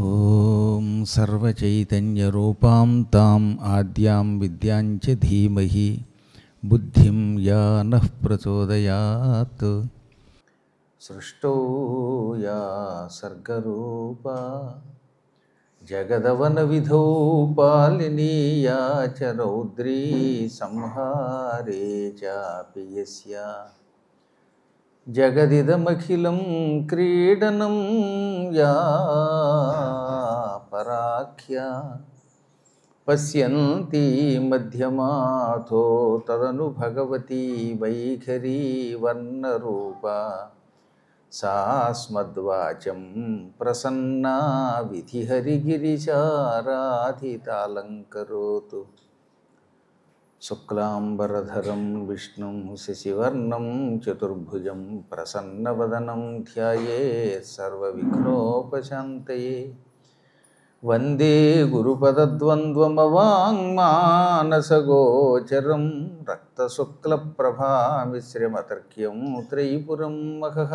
ఓం సర్వచైతన్యరూపాం తాం ఆద్యాం విద్యాంచ ధీమహి బుద్ధిం యా నః ప్రచోదయాత్. సృష్టో యా సర్గరూపా జగదవన విధౌ పాలినీ యా చ రౌద్రీ సంహారే చాపి యస్యా జగదిదమఖిలం క్రీడనం యా పరాఖ్యా పశ్యంతి మధ్యమాథో తదను భగవతి వైఖరీ వర్ణరూపా సా స్మద్వాచం ప్రసన్నా విధిహరిగిరిచారాధితాలంకరోతు. శుక్లాంబరధరం విష్ణుం శశివర్ణం చతుర్భుజం ప్రసన్నవదనం ధ్యాయేత్ సర్వవిఘ్నోపశాంతయే. వందే గురుపదద్వంద్వమవాङ्मानसगोचरं రక్తశుక్లప్రభామిశ్రమతర్క్యం త్రైపురం మఖః.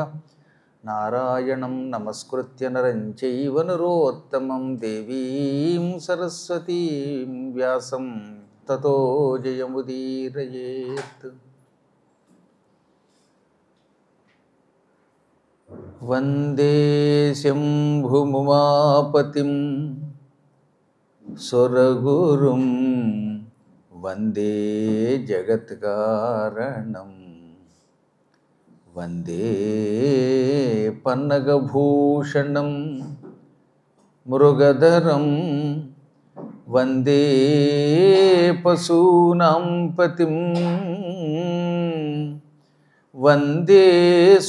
నారాయణం నమస్కృత్య నరం చైవ నరోత్తమం దేవీం సరస్వతీం వ్యాసం తతో జయముదీరయేత్. వందే శంభుముమాపతిం సురగురుం వందే జగత్కారణం వందే పన్నగభూషణం మృగధరం వందే పశూనాం పతిం వందే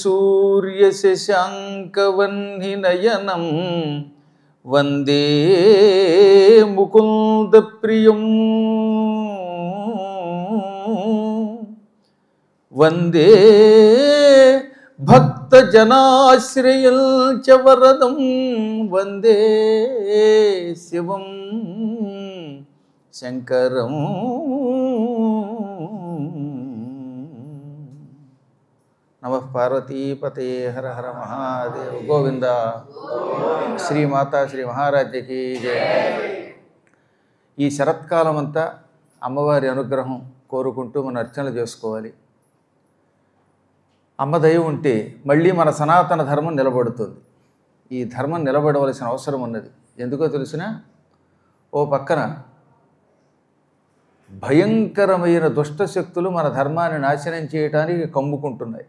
సూర్యశశాంకవన్నినయనం వందే ముకుందప్రియం వందే భక్తజనాశ్రయం చ వరదం వందే శివం శంకరం. నమః పార్వతీపతే హర హర మహాదేవ్. గోవింద. శ్రీమాతా శ్రీ మహారాజ్యకి జయ. ఈ శరత్కాలం అంతా అమ్మవారి అనుగ్రహం కోరుకుంటూ మనం అర్చనలు చేసుకోవాలి. అమ్మ దయ ఉంటే మళ్ళీ మన సనాతన ధర్మం నిలబడుతుంది. ఈ ధర్మం నిలబడవలసిన అవసరం ఉన్నది. ఎందుకో తెలిసినా, ఓ పక్కన భయంకరమైన దుష్టశక్తులు మన ధర్మాన్ని నాశనం చేయడానికి కమ్ముకుంటున్నాయి.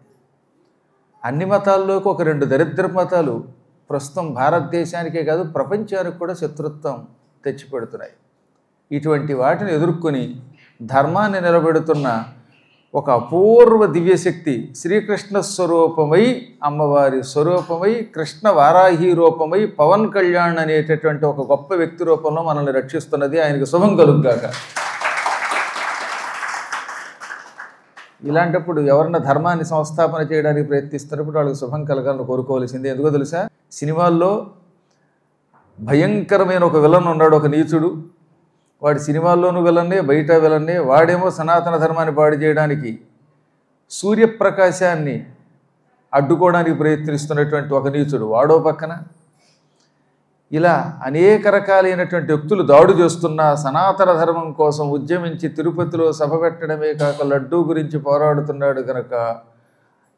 అన్ని మతాల్లోకి ఒక రెండు దరిద్ర మతాలు ప్రస్తుతం భారతదేశానికే కాదు ప్రపంచానికి కూడా శత్రుత్వం తెచ్చిపెడుతున్నాయి. ఇటువంటి వాటిని ఎదుర్కొని ధర్మాన్ని నిలబెడుతున్న ఒక అపూర్వ దివ్యశక్తి శ్రీకృష్ణ స్వరూపమై, అమ్మవారి స్వరూపమై, కృష్ణ వారాహి రూపమై, పవన్ కళ్యాణ్ అనేటటువంటి ఒక గొప్ప వ్యక్తి రూపంలో మనల్ని రక్షిస్తున్నది. ఆయనకు శుభం కలుగుగాక. ఇలాంటప్పుడు ఎవరన్నా ధర్మాన్ని సంస్థాపన చేయడానికి ప్రయత్నిస్తున్నప్పుడు వాళ్ళకి శుభం కలగాలని కోరుకోవాల్సిందే. ఎందుకో తెలుసా, సినిమాల్లో భయంకరమైన ఒక విలన్ ఉన్నాడు, ఒక నీచుడు. వాడి సినిమాల్లోనూ విలన్నే, బయట విలన్నే. వాడేమో సనాతన ధర్మాన్ని పాడు చేయడానికి, సూర్యప్రకాశాన్ని అడ్డుకోవడానికి ప్రయత్నిస్తున్నటువంటి ఒక నీచుడు వాడో పక్కన. ఇలా అనేక రకాలైనటువంటి వ్యక్తులు దాడు చేస్తున్న సనాతన ధర్మం కోసం ఉద్యమించి తిరుపతిలో సభ పెట్టడమే కాక లడ్డూ గురించి పోరాడుతున్నాడు కనుక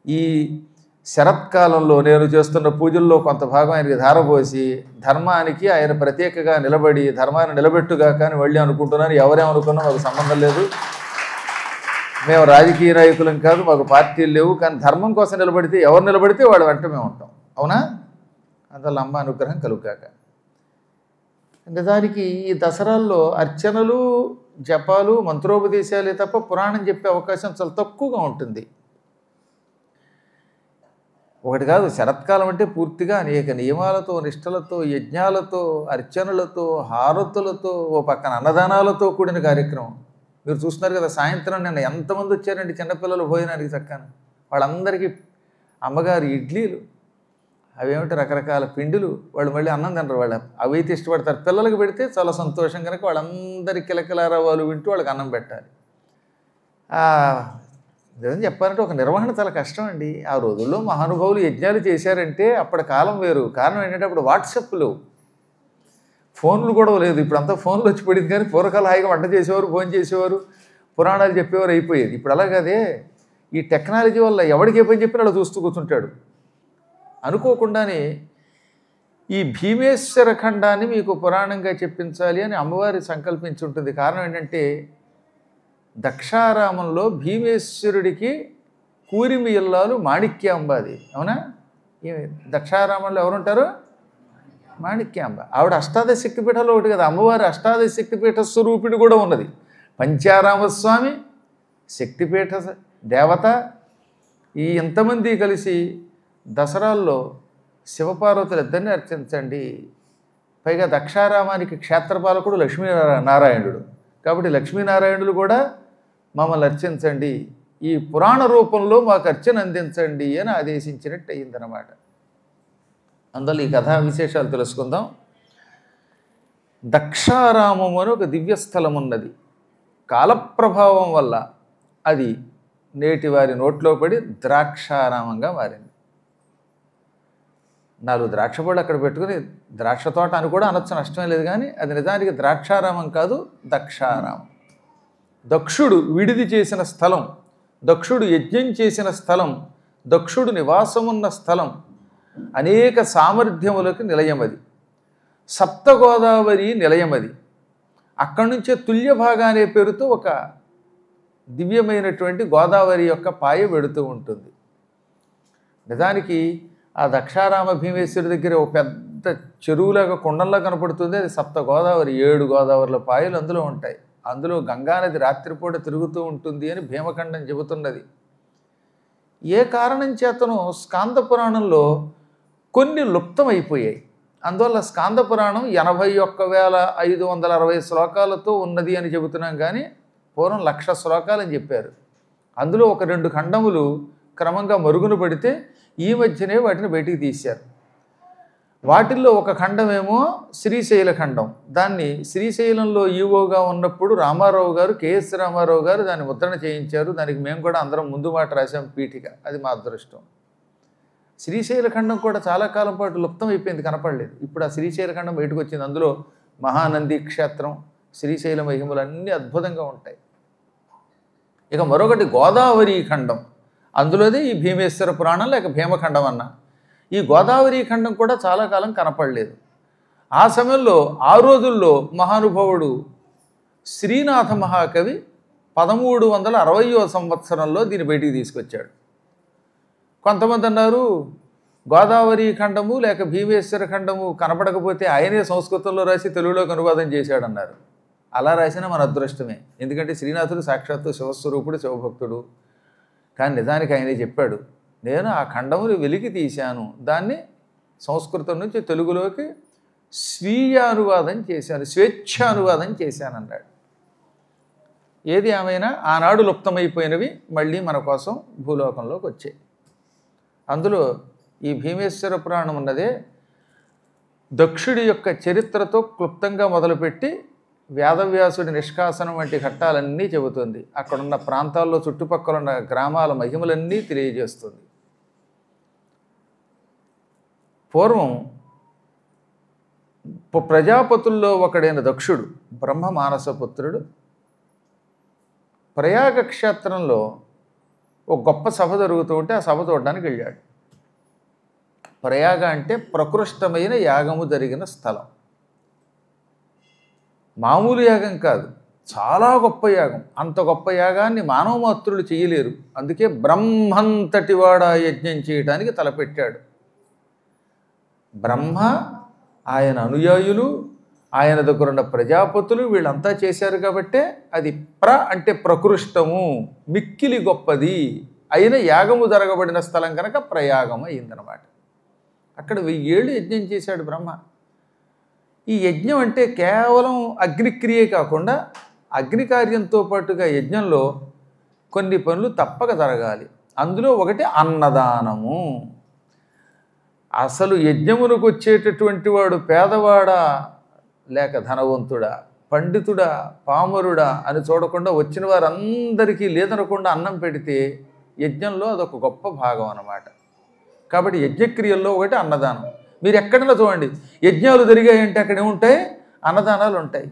ఈ శరత్కాలంలో నేను చేస్తున్న పూజల్లో కొంత భాగం ఆయనకి ధారపోసి ధర్మానికి ఆయన ప్రత్యేకగా నిలబడి ధర్మాన్ని నిలబెట్టుగా కానీ మళ్ళీ అనుకుంటున్నాను. ఎవరేమనుకున్నా మాకు సంబంధం లేదు. మేము రాజకీయ నాయకులం కాదు, మాకు పార్టీలు లేవు. కానీ ధర్మం కోసం నిలబడితే, ఎవరు నిలబడితే వాడు వెంట మేము ఉంటాం. అవునా? అందువల్ల అమ్మ అనుగ్రహం కలుగుగాక. నిజానికి ఈ దసరాల్లో అర్చనలు, జపాలు, మంత్రోపదేశాలే తప్ప పురాణం చెప్పే అవకాశం చాలా తక్కువగా ఉంటుంది. ఒకటి కాదు, శరత్కాలం అంటే పూర్తిగా అనేక నియమాలతో, నిష్టలతో, యజ్ఞాలతో, అర్చనలతో, హారతులతో, ఓ పక్కన అన్నదానాలతో కూడిన కార్యక్రమం. మీరు చూస్తున్నారు కదా, సాయంత్రం నిన్న ఎంతమంది వచ్చారండి చిన్నపిల్లలు భోజనానికి. చక్కన వాళ్ళందరికీ అమ్మగారు ఇడ్లీలు, అవేమిటి రకరకాల పిండిలు. వాళ్ళు మళ్ళీ అన్నం తినరు. వాళ్ళు అవైతే ఇష్టపడతారు. పిల్లలకు పెడితే చాలా సంతోషం కనుక వాళ్ళందరి కిలకిలారావాలు వింటూ వాళ్ళకి అన్నం పెట్టాలి. నిజం చెప్పాలంటే ఒక నిర్వహణ చాలా కష్టం అండి. ఆ రోజుల్లో మహానుభావులు యజ్ఞాలు చేశారంటే అప్పటి కాలం వేరు. కారణం ఏంటంటే అప్పుడు వాట్సాప్లు ఫోన్లు కూడా లేదు, ఇప్పుడు అంతా ఫోన్లు వచ్చి పడింది. కానీ పూర్వకాలం హాయిగా వంట చేసేవారు, ఫోన్ చేసేవారు, పురాణాలు చెప్పేవారు, అయిపోయేది. ఇప్పుడు అలాగదే ఈ టెక్నాలజీ వల్ల ఎవరికి ఏ పని చెప్పినా అలా చూస్తూ కూర్చుంటాడు. అనుకోకుండానే ఈ భీమేశ్వర ఖండాన్ని మీకు పురాణంగా చెప్పించాలి అని అమ్మవారి సంకల్పించి ఉంటుంది. కారణం ఏంటంటే దక్షారామంలో భీమేశ్వరుడికి కూరిమి ఇల్లాలు మాణిక్యాంబాది. అవునా? ఈ దక్షారామంలో ఎవరుంటారు? మాణిక్యాంబ. ఆవిడ అష్టాదశ శక్తిపీఠాలు ఒకటి కదా, అమ్మవారి అష్టాదశ శక్తిపీఠ స్వరూపిణి కూడా ఉన్నది. పంచారామస్వామి శక్తిపీఠ దేవత, ఈ ఎంతమంది కలిసి దసరాల్లో శివపార్వతులు ఇద్దరిని అర్చించండి. పైగా దక్షారామానికి క్షేత్రపాలకుడు లక్ష్మీనారాయణుడు. కాబట్టి లక్ష్మీనారాయణులు కూడా మమ్మల్ని అర్చించండి, ఈ పురాణ రూపంలో మాకు అర్చన అందించండి అని ఆదేశించినట్టు అయ్యిందనమాట. అందులో ఈ కథా విశేషాలు తెలుసుకుందాం. దక్షారామం అని ఒక దివ్యస్థలం ఉన్నది. కాలప్రభావం వల్ల అది నేటి వారి నోట్లో పడి ద్రాక్షారామంగా మారింది. 4 ద్రాక్ష పళ్ళు అక్కడ పెట్టుకుని ద్రాక్ష తోట అని కూడా అనొచ్చు, నష్టమే లేదు. కానీ అది నిజానికి ద్రాక్షారామం కాదు, దక్షారామం. దక్షుడు విడిది చేసిన స్థలం, దక్షుడు యజ్ఞం చేసిన స్థలం, దక్షుడు నివాసమున్న స్థలం, అనేక సామర్థ్యములకు నిలయమది, సప్తగోదావరి నిలయమది. అక్కడి నుంచే తుల్యభాగ అనే పేరుతో ఒక దివ్యమైనటువంటి గోదావరి యొక్క పాయ వెడుతూ ఉంటుంది. నిజానికి ఆ దక్షారామ భీమేశ్వరి దగ్గర ఒక పెద్ద చెరువులాగా కొండల్లా కనపడుతుంది. అది సప్త గోదావరి, 7 గోదావరిల పాయలు అందులో ఉంటాయి. అందులో గంగానది రాత్రిపూట తిరుగుతూ ఉంటుంది అని భీమఖండం చెబుతున్నది. ఏ కారణం చేతనో స్కాంద పురాణంలో కొన్ని లుప్తమైపోయాయి. అందువల్ల స్కాంద పురాణం 81,560 శ్లోకాలతో ఉన్నది అని చెబుతున్నాం. కానీ పూర్వం 1,00,000 శ్లోకాలు అని చెప్పారు. అందులో ఒక 2 ఖండములు క్రమంగా మరుగున పడితే ఈ మధ్యనే వాటిని బయటికి తీశారు. వాటిల్లో ఒక ఖండమేమో శ్రీశైల ఖండం. దాన్ని శ్రీశైలంలో ఈవోగా ఉన్నప్పుడు రామారావు గారు, కేఎస్ రామారావు గారు దాన్ని ముద్రణ చేయించారు. దానికి మేము కూడా అందరం ముందు మాట రాసాం పీఠిక. అది మా అదృష్టం. శ్రీశైల ఖండం కూడా చాలా కాలం పాటు లుప్తం అయిపోయింది, కనపడలేదు. ఇప్పుడు ఆ శ్రీశైల ఖండం బయటకు వచ్చింది. అందులో మహానంది క్షేత్రం, శ్రీశైల మహిమలు అన్నీ అద్భుతంగా ఉంటాయి. ఇక మరొకటి గోదావరి ఖండం, అందులోదే ఈ భీమేశ్వర పురాణం లేక భీమఖండం అన్న. ఈ గోదావరి ఖండం కూడా చాలా కాలం కనపడలేదు. ఆ సమయంలో ఆ రోజుల్లో మహానుభావుడు శ్రీనాథ మహాకవి 1360వ సంవత్సరంలో దీన్ని బయటికి తీసుకొచ్చాడు. కొంతమంది అన్నారు గోదావరి ఖండము లేక భీమేశ్వర ఖండము కనపడకపోతే ఆయనే సంస్కృతంలో రాసి తెలుగులోకి అనువాదం చేశాడన్నారు. అలా రాసిన మన అదృష్టమే. ఎందుకంటే శ్రీనాథుడు సాక్షాత్తు శివస్వరూపుడు, శివభక్తుడు. కానీ నిజానికి ఆయనే చెప్పాడు, నేను ఆ ఖండముని వెలికి తీశాను, దాన్ని సంస్కృతం నుంచి తెలుగులోకి స్వీయానువాదం చేశాను, స్వేచ్ఛానువాదం చేశానన్నాడు. ఏది ఏమైనా ఆనాడు లుప్తమైపోయినవి మళ్ళీ మన కోసం భూలోకంలోకి వచ్చాయి. అందులో ఈ భీమేశ్వర పురాణం ఉన్నదే దక్షుడి యొక్క చరిత్రతో క్లుప్తంగా మొదలుపెట్టి వేదవ్యాసుడి నిష్కాసనం వంటి ఘట్టాలన్నీ చెబుతుంది. అక్కడున్న ప్రాంతాల్లో చుట్టుపక్కల ఉన్న గ్రామాల మహిమలన్నీ తెలియజేస్తుంది. పూర్వం ప్రజాపతుల్లో ఒకడైన దక్షుడు, బ్రహ్మ మానసపుత్రుడు, ప్రయాగ క్షేత్రంలో ఒక గొప్ప సభ జరుగుతూ ఉంటే ఆ సభ చూడడానికి వెళ్ళాడు. ప్రయాగ అంటే ప్రకృష్టమైన యాగము జరిగిన స్థలం. మామూలు యాగం కాదు, చాలా గొప్ప యాగం. అంత గొప్ప యాగాన్ని మానవ మాత్రులు చేయలేరు. అందుకే బ్రహ్మంతటి వాడ యజ్ఞం చేయడానికి తలపెట్టాడు. బ్రహ్మ, ఆయన అనుయాయులు, ఆయన దగ్గర ఉన్న ప్రజాపతులు వీళ్ళంతా చేశారు. కాబట్టే అది అంటే ప్రకృష్టము, మిక్కిలి గొప్పది అయిన యాగము జరగబడిన స్థలం కనుక ప్రయాగం అయిందనమాట. అక్కడ 1000 ఏళ్ళు యజ్ఞం చేశాడు బ్రహ్మ. ఈ యజ్ఞం అంటే కేవలం అగ్నిక్రియే కాకుండా అగ్ని కార్యంతో పాటుగా యజ్ఞంలో కొన్ని పనులు తప్పక జరగాలి. అందులో ఒకటి అన్నదానము. అసలు యజ్ఞమునకు వచ్చేటటువంటి వాడు పేదవాడా లేక ధనవంతుడా, పండితుడా, పామరుడా అని చూడకుండా వచ్చిన వారందరికీ లేదనకుండా అన్నం పెడితే యజ్ఞంలో అదొక గొప్ప భాగం అన్నమాట. కాబట్టి యజ్ఞక్రియల్లో ఒకటి అన్నదానం. మీరు ఎక్కడైనా చూడండి, యజ్ఞాలు జరిగాయంటే అక్కడ ఏముంటాయి? అన్నదానాలు ఉంటాయి.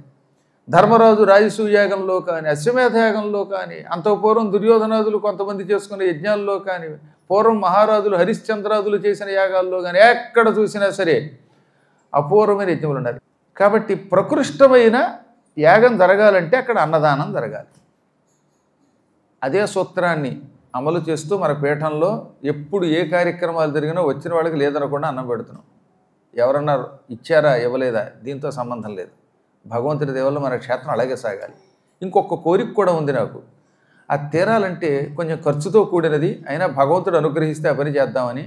ధర్మరాజు రాజసూయాగంలో కానీ, అశ్వమేధ యాగంలో కానీ, అంతఃపూర్వం దుర్యోధనాదులు కొంతమంది చేసుకునే యజ్ఞాల్లో కానీ, పూర్వం మహారాజులు హరిశ్చంద్రాదులు చేసిన యాగాల్లో కానీ ఎక్కడ చూసినా సరే అపూర్వమైన యజ్ఞములు ఉండాలి. కాబట్టి ప్రకృష్టమైన యాగం జరగాలంటే అక్కడ అన్నదానం జరగాలి. అదే సూత్రాన్ని అమలు చేస్తూ మన పీఠంలో ఎప్పుడు ఏ కార్యక్రమాలు జరిగినా వచ్చిన వాళ్ళకి లేదనకుండా అన్నం పెడుతున్నాం. ఎవరన్నా ఇచ్చారా ఇవ్వలేదా దీంతో సంబంధం లేదు. భగవంతుడి దేవల్ల మన క్షేత్రం అలాగే సాగాలి. ఇంకొక కోరిక కూడా ఉంది నాకు. అది తీరాలంటే కొంచెం ఖర్చుతో కూడినది, అయినా భగవంతుడు అనుగ్రహిస్తే ఆ పని చేద్దామని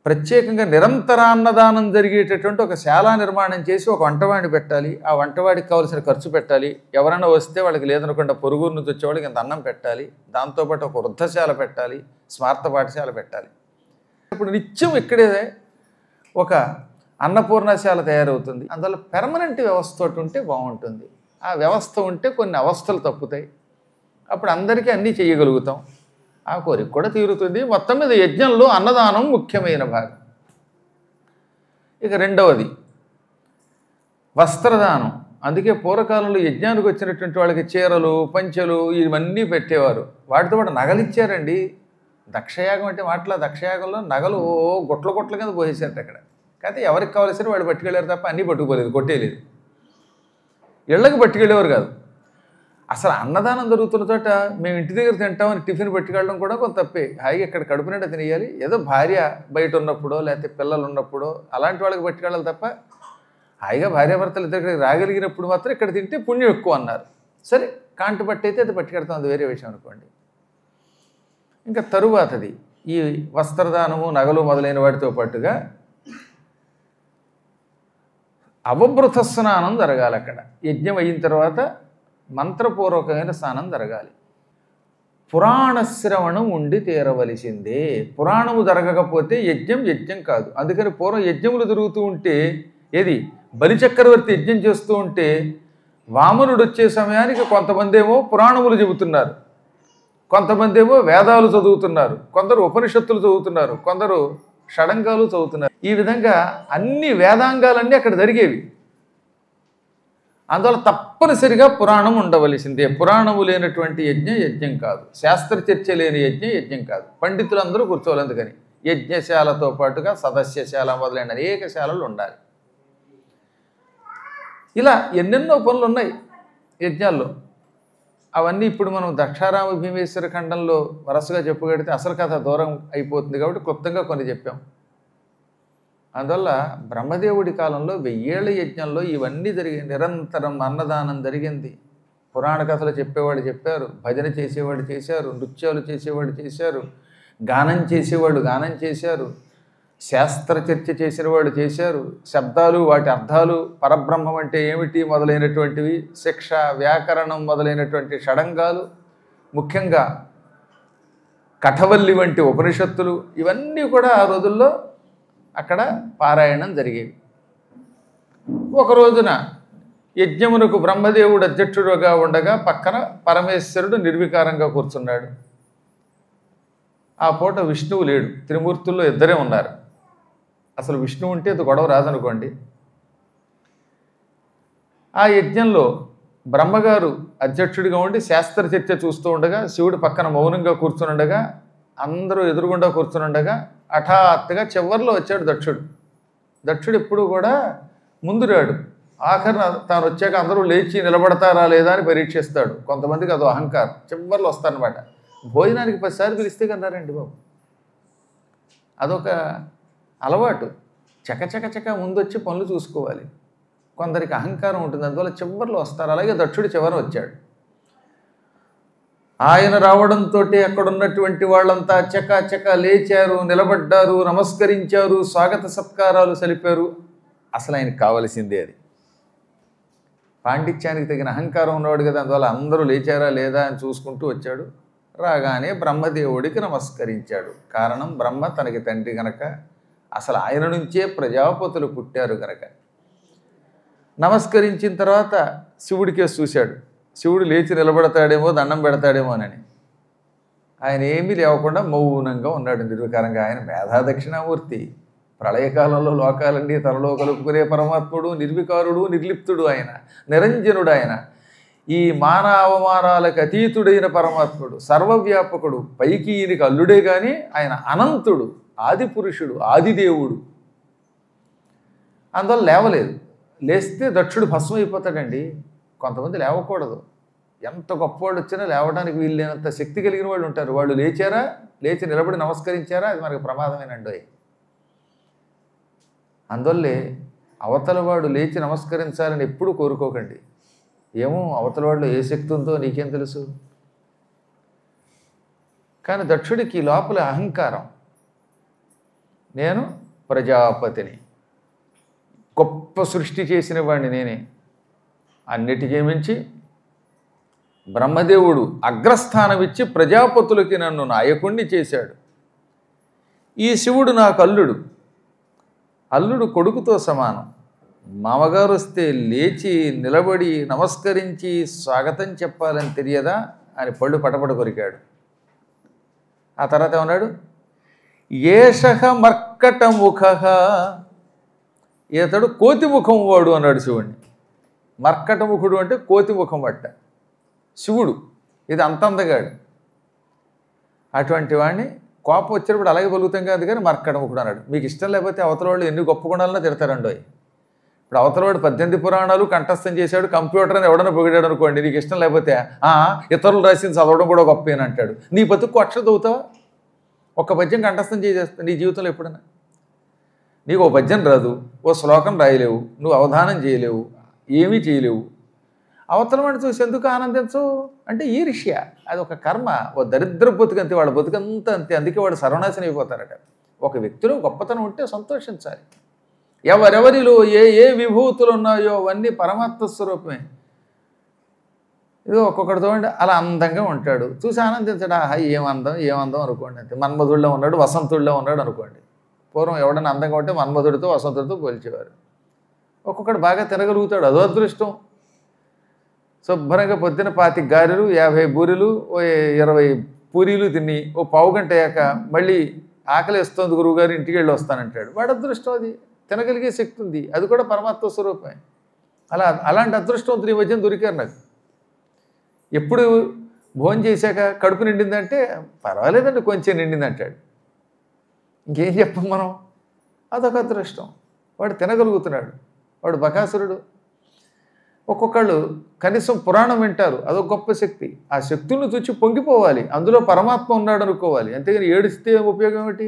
ప్రత్యేకంగా నిరంతరాన్నదానం జరిగేటటువంటి ఒక శాలా నిర్మాణం చేసి ఒక వంటవాడిని పెట్టాలి. ఆ వంటవాడికి కావాల్సిన ఖర్చు పెట్టాలి. ఎవరైనా వస్తే వాళ్ళకి లేదనకుండా పొరుగురు నుంచి వచ్చేవాళ్ళకి ఇంత అన్నం పెట్టాలి. దాంతోపాటు ఒక వృద్ధశాల పెట్టాలి, స్మార్త పాఠశాల పెట్టాలి. ఇప్పుడు నిత్యం ఇక్కడే ఒక అన్నపూర్ణశాల తయారవుతుంది. అందువల్ల పెర్మనెంట్ వ్యవస్థ తోటి ఉంటే బాగుంటుంది. ఆ వ్యవస్థ ఉంటే కొన్ని అవస్థలు తప్పుతాయి. అప్పుడు అందరికీ అన్నీ చేయగలుగుతాం. ఆ కోరిక కూడా తీరుతుంది. మొత్తం మీద యజ్ఞంలో అన్నదానం ముఖ్యమైన భాగం. ఇక రెండవది వస్త్రదానం. అందుకే పూర్వకాలంలో యజ్ఞానికి వచ్చినటువంటి వాళ్ళకి చీరలు, పంచెలు ఇవన్నీ పెట్టేవారు. వాటితో పాటు నగలు ఇచ్చారండి. దక్షయాగం అంటే వాటిలో దక్షయాగంలో నగలు గుట్ల గుట్ల కింద పోసేసారట అక్కడ. కాకపోతే ఎవరికి కావాల్సిన వాడు పట్టుకెళ్ళారు తప్ప అన్నీ పట్టుకోలేదు, కొట్టేయలేదు. ఇళ్ళకి పట్టుకెళ్ళేవారు కాదు. అసలు అన్నదానం జరుగుతున్న చోట మేము ఇంటి దగ్గర తింటామని టిఫిన్ పట్టుకెళ్ళడం కూడా కొంత తప్పే. హాయిగా ఇక్కడ కడుపు నిండా తినేయాలి. ఏదో భార్య బయట ఉన్నప్పుడో లేకపోతే పిల్లలు ఉన్నప్పుడో అలాంటి వాళ్ళకి పట్టుకెళ్ళాలి తప్ప హాయిగా భార్యాభర్తలు ఇద్దరికి రాగలిగినప్పుడు మాత్రం ఇక్కడ తింటే పుణ్యం ఎక్కువ అన్నారు. సరే, కాంటు పట్టి అయితే అది పట్టుకెడతాం, అది వేరే విషయం అనుకోండి. ఇంకా తరువాతది ఈ వస్త్రదానము, నగలు మొదలైన వాటితో పాటుగా అవభృత స్నానం జరగాలి. అక్కడ యజ్ఞం అయిన తర్వాత మంత్రపూర్వకమైన స్నానం జరగాలి. పురాణ శ్రవణం ఉండి తీరవలసిందే. పురాణము జరగకపోతే యజ్ఞం కాదు. అందుకని పూర్వం యజ్ఞములు జరుగుతూ ఉంటే బలిచక్రవర్తి యజ్ఞం చేస్తూ ఉంటే వామనుడు వచ్చే సమయానికి కొంతమంది ఏమో పురాణములు చెబుతున్నారు, కొంతమంది ఏమో వేదాలు చదువుతున్నారు, కొందరు ఉపనిషత్తులు చదువుతున్నారు, కొందరు షడంగాలు చదువుతున్నారు. ఈ విధంగా అన్ని వేదాంగాలన్నీ అక్కడ జరిగేవి. అందువల్ల తప్పనిసరిగా పురాణం ఉండవలసిందే. పురాణము లేనటువంటి యజ్ఞం కాదు. శాస్త్ర చర్చ లేని యజ్ఞం కాదు. పండితులందరూ కూర్చోవాలి. అందుకని యజ్ఞశాలతో పాటుగా సదస్యశాల మొదలైన అనేక శాలలు ఉండాలి. ఇలా ఎన్నెన్నో పనులు ఉన్నాయి యజ్ఞాల్లో. అవన్నీ ఇప్పుడు మనం దక్షారామ భీమేశ్వర ఖండంలో వరుసగా చెప్పుకెడితే అసలు కథ దూరం అయిపోతుంది కాబట్టి క్లుప్తంగా కొన్ని చెప్పాం. అందువల్ల బ్రహ్మదేవుడి కాలంలో 1000 ఏళ్ల యజ్ఞంలో ఇవన్నీ జరిగాయి. నిరంతరం అన్నదానం జరిగింది. పురాణ కథలు చెప్పేవాళ్ళు చెప్పారు, భజన చేసేవాళ్ళు చేశారు, నృత్యాలు చేసేవాళ్ళు చేశారు, గానం చేసేవాళ్ళు గానం చేశారు, శాస్త్ర చర్చ చేసిన వాళ్ళు చేశారు, శబ్దాలు వాటి అర్థాలు, పరబ్రహ్మం అంటే ఏమిటి మొదలైనటువంటివి, శిక్ష, వ్యాకరణం మొదలైనటువంటి షడంగాలు, ముఖ్యంగా కఠవల్లి వంటి ఉపనిషత్తులు, ఇవన్నీ కూడా ఆ రోజుల్లో అక్కడ పారాయణం జరిగేవి. ఒక రోజున యజ్ఞమునకు బ్రహ్మదేవుడు అధ్యక్షుడుగా ఉండగా పక్కన పరమేశ్వరుడు నిర్వికారంగా కూర్చున్నాడు. ఆ పూట విష్ణువు లేడు. త్రిమూర్తుల్లో ఇద్దరే ఉన్నారు. అసలు విష్ణువు ఉంటే అది గొడవ రాదనుకోండి. ఆ యజ్ఞంలో బ్రహ్మగారు అధ్యక్షుడిగా ఉండి శాస్త్ర చర్చ చూస్తూ ఉండగా, శివుడు పక్కన మౌనంగా కూర్చునుండగా, అందరూ ఎదురుగుండా కూర్చునుండగా హఠాత్తుగా చివర్లో వచ్చాడు దక్షుడు. దక్షుడు ఎప్పుడు కూడా ముందు రాడు. ఆఖరిన తాను వచ్చాక అందరూ లేచి నిలబడతారా లేదా అని పరీక్షిస్తాడు. కొంతమందికి అదో అహంకారం, చివర్లో వస్తారనమాట. భోజనానికి 10 సార్లు పిలిస్తే కన్నారండి బాబు. అదొక అలవాటు. చకచక ముందొచ్చి పనులు చూసుకోవాలి. కొందరికి అహంకారం ఉంటుంది, అందువల్ల చివర్లో వస్తారు. అలాగే దక్షుడు చివర వచ్చాడు. ఆయన రావడంతో అక్కడ ఉన్నటువంటి వాళ్ళంతా చక లేచారు, నిలబడ్డారు, నమస్కరించారు, స్వాగత సత్కారాలు సలిపారు. అసలు ఆయనకు కావలసిందే అది. పాండిత్యానికి తగిన అహంకారం ఉన్నవాడు కదా, అందువల్ల అందరూ లేచారా లేదా అని చూసుకుంటూ వచ్చాడు. రాగానే బ్రహ్మదేవుడికి నమస్కరించాడు. కారణం బ్రహ్మ తనకి తండ్రి గనక, అసలు ఆయన నుంచే ప్రజాపతులు పుట్టారు గనక. నమస్కరించిన తర్వాత శివుడికే చూశాడు. శివుడు లేచి నిలబడతాడేమో, దండం పెడతాడేమో అని. ఆయన ఏమీ లేవకుండా మౌనంగా ఉన్నాడు, నిర్వికారంగా. ఆయన మేధా దక్షిణామూర్తి, ప్రళయకాలంలో లోకాలన్నీ తనలో కలుపుకునే పరమాత్ముడు, నిర్వికారుడు, నిర్లిప్తుడు ఆయన, నిరంజనుడు ఆయన, ఈ మాన అవమానాలకు అతీతుడైన పరమాత్ముడు, సర్వవ్యాపకుడు, పైకి ఈయనకి అల్లుడే కానీ ఆయన అనంతుడు, ఆది పురుషుడు, ఆదిదేవుడు. అందువల్ల లేవలేదు. లేస్తే దక్షుడు భస్మం అయిపోతాడండి. కొంతమంది లేవకూడదు. ఎంత గొప్పవాళ్ళు వచ్చినా లేవడానికి వీలు లేనంత శక్తి కలిగిన వాళ్ళు ఉంటారు. వాళ్ళు లేచారా, లేచి నిలబడి నమస్కరించారా, అది మనకు ప్రమాదమేనండి. అందువల్లే అవతలవాడు లేచి నమస్కరించాలని ఎప్పుడూ కోరుకోకండి. ఏమో అవతలవాడిలో ఏ శక్తి ఉందో నీకేం తెలుసు. కానీ దక్షుడికి లోపల అహంకారం, నేను ప్రజాపతిని, గొప్ప సృష్టి చేసిన వాడిని నేనే, అన్నిటికీ మించి బ్రహ్మదేవుడు అగ్రస్థానం ఇచ్చి ప్రజాపతులకి నన్ను నాయకుణ్ణి చేశాడు. ఈ శివుడు నాకు అల్లుడు, అల్లుడు కొడుకుతో సమానం. మామగారు వస్తే లేచి నిలబడి నమస్కరించి స్వాగతం చెప్పాలని తెలియదా అని పళ్ళు పటపట కొరికాడు. ఆ తర్వాత ఏమన్నాడు, ఏషః మర్కటముఖ, ఇతడు కోతిముఖం వాడు అన్నాడు శివుణ్ణి. మర్కటముఖుడు అంటే కోతిముఖం పట్ట శివుడు, ఇది అంతందగాడు. అటువంటి వాడిని కోపం వచ్చినప్పుడు అలాగే పలుకుతాం కాదు కానీ మర్కటముఖుడు అన్నాడు. మీకు ఇష్టం లేకపోతే అవతల వాళ్ళు ఎన్ని గొప్ప గుణాలన్నా తిడతారండో. ఇప్పుడు అవతలవాడు 18 పురాణాలు కంఠస్థం చేశాడు, కంప్యూటర్ అని ఎవడన్నా పొగిడాడు అనుకోండి, నీకు ఇష్టం లేకపోతే ఇతరులు రాసింది చదవడం కూడా గొప్పేని అంటాడు. నీ బతుకు అక్షర చదువుతావా? ఒక్క పద్యం కంఠస్థం చేసేస్తా నీ జీవితంలో ఎప్పుడన్నా. నీకు ఓ పద్యం రాదు, ఓ శ్లోకం రాయలేవు, నువ్వు అవధానం చేయలేవు, ఏమీ చేయలేవు. అవతల వాడిని చూసి ఎందుకు ఆనందించవు అంటే ఈర్ష్య, అది ఒక కర్మ. ఓ దరిద్ర బతుకంతే, వాడు బతుకంతా అంతే. అందుకే వాడు సర్వనాశనం అయిపోతారట. ఒక వ్యక్తిలో గొప్పతనం ఉంటే సంతోషించాలి. ఎవరెవరిలో ఏ ఏ విభూతులు ఉన్నాయో అవన్నీ పరమాత్మ స్వరూపమే. ఇదో ఒక్కొక్కటి చూడండి అలా అందంగా ఉంటాడు, చూసి ఆనందించడా, ఏమందం ఏమందం అనుకోండి. అంతే. మన్మధుడిలో ఉన్నాడు, వసంతుడిలో ఉన్నాడు అనుకోండి. పూర్వం ఎవడన్నా అందంగా ఉంటే మన్మధుడితో వసంతుడితో పోల్చేవారు. ఒక్కొక్కడు బాగా తినగలుగుతాడు, అదో అదృష్టం. శుభ్రంగా పొద్దున 25 గారెలు, 50 బూరెలు, ఓ 20 పూరీలు తిని ఓ పావుగంట అయ్యాక మళ్ళీ ఆకలి వేస్తుంది గురువుగారు, ఇంటికి వెళ్ళి వస్తానంటాడు. వాడు అదృష్టం, అది తినగలిగే శక్తి ఉంది, అది కూడా పరమాత్మ స్వరూపమే. అలాంటి అదృష్టవంతులు ఈ మధ్యన దొరికారు నాకు. ఎప్పుడు భోజనం చేశాక కడుపు నిండిందంటే పర్వాలేదండి కొంచెం నిండింది అంటాడు. ఇంకేం చెప్పం మనం, అదొక అదృష్టం. వాడు తినగలుగుతున్నాడు, వాడు బకాసురుడు. ఒక్కొక్కళ్ళు కనీసం పురాణం వింటారు, అదొక గొప్ప శక్తి. ఆ శక్తులను చూచి పొంగిపోవాలి, అందులో పరమాత్మ ఉన్నాడు అనుకోవాలి. అంతేగాని ఏడిస్తే ఉపయోగం ఏమిటి?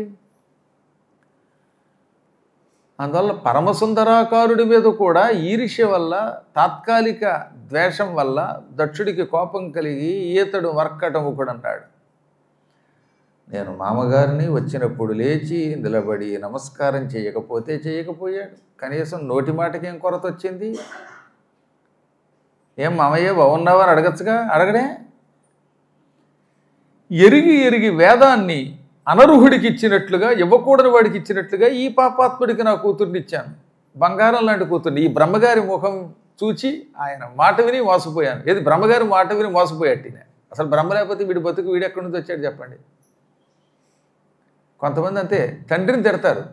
అందువల్ల పరమసుందరాకారుడి మీద కూడా ఈర్ష్య వల్ల, తాత్కాలిక ద్వేషం వల్ల దక్షుడికి కోపం కలిగి ఈతడు మర్కటముఖుడు అన్నాడు. నేను మామగారిని వచ్చినప్పుడు లేచి నిలబడి నమస్కారం చేయకపోయాడు. కనీసం నోటి మాటకేం కొరత వచ్చింది? ఏం మామయ్య బాగున్నావా అని అడగచ్చుగా, అడగడే. ఎరిగి వేదాన్ని అనర్హుడికి ఇచ్చినట్లుగా, ఇవ్వకూడని వాడికి ఇచ్చినట్లుగా ఈ పాపాత్ముడికి నా కూతుర్ని ఇచ్చాను, బంగారం లాంటి కూతుర్ని. ఈ బ్రహ్మగారి ముఖం చూచి ఆయన మాట విని మోసపోయాను. ఏది బ్రహ్మగారి మాట విని మోసపోయాట్టి. అసలు బ్రహ్మ లేకపోతే వీడి బతుకు వీడు ఎక్కడి నుంచి వచ్చాడు చెప్పండి. కొంతమంది అంతే, తండ్రిని తిడతారు.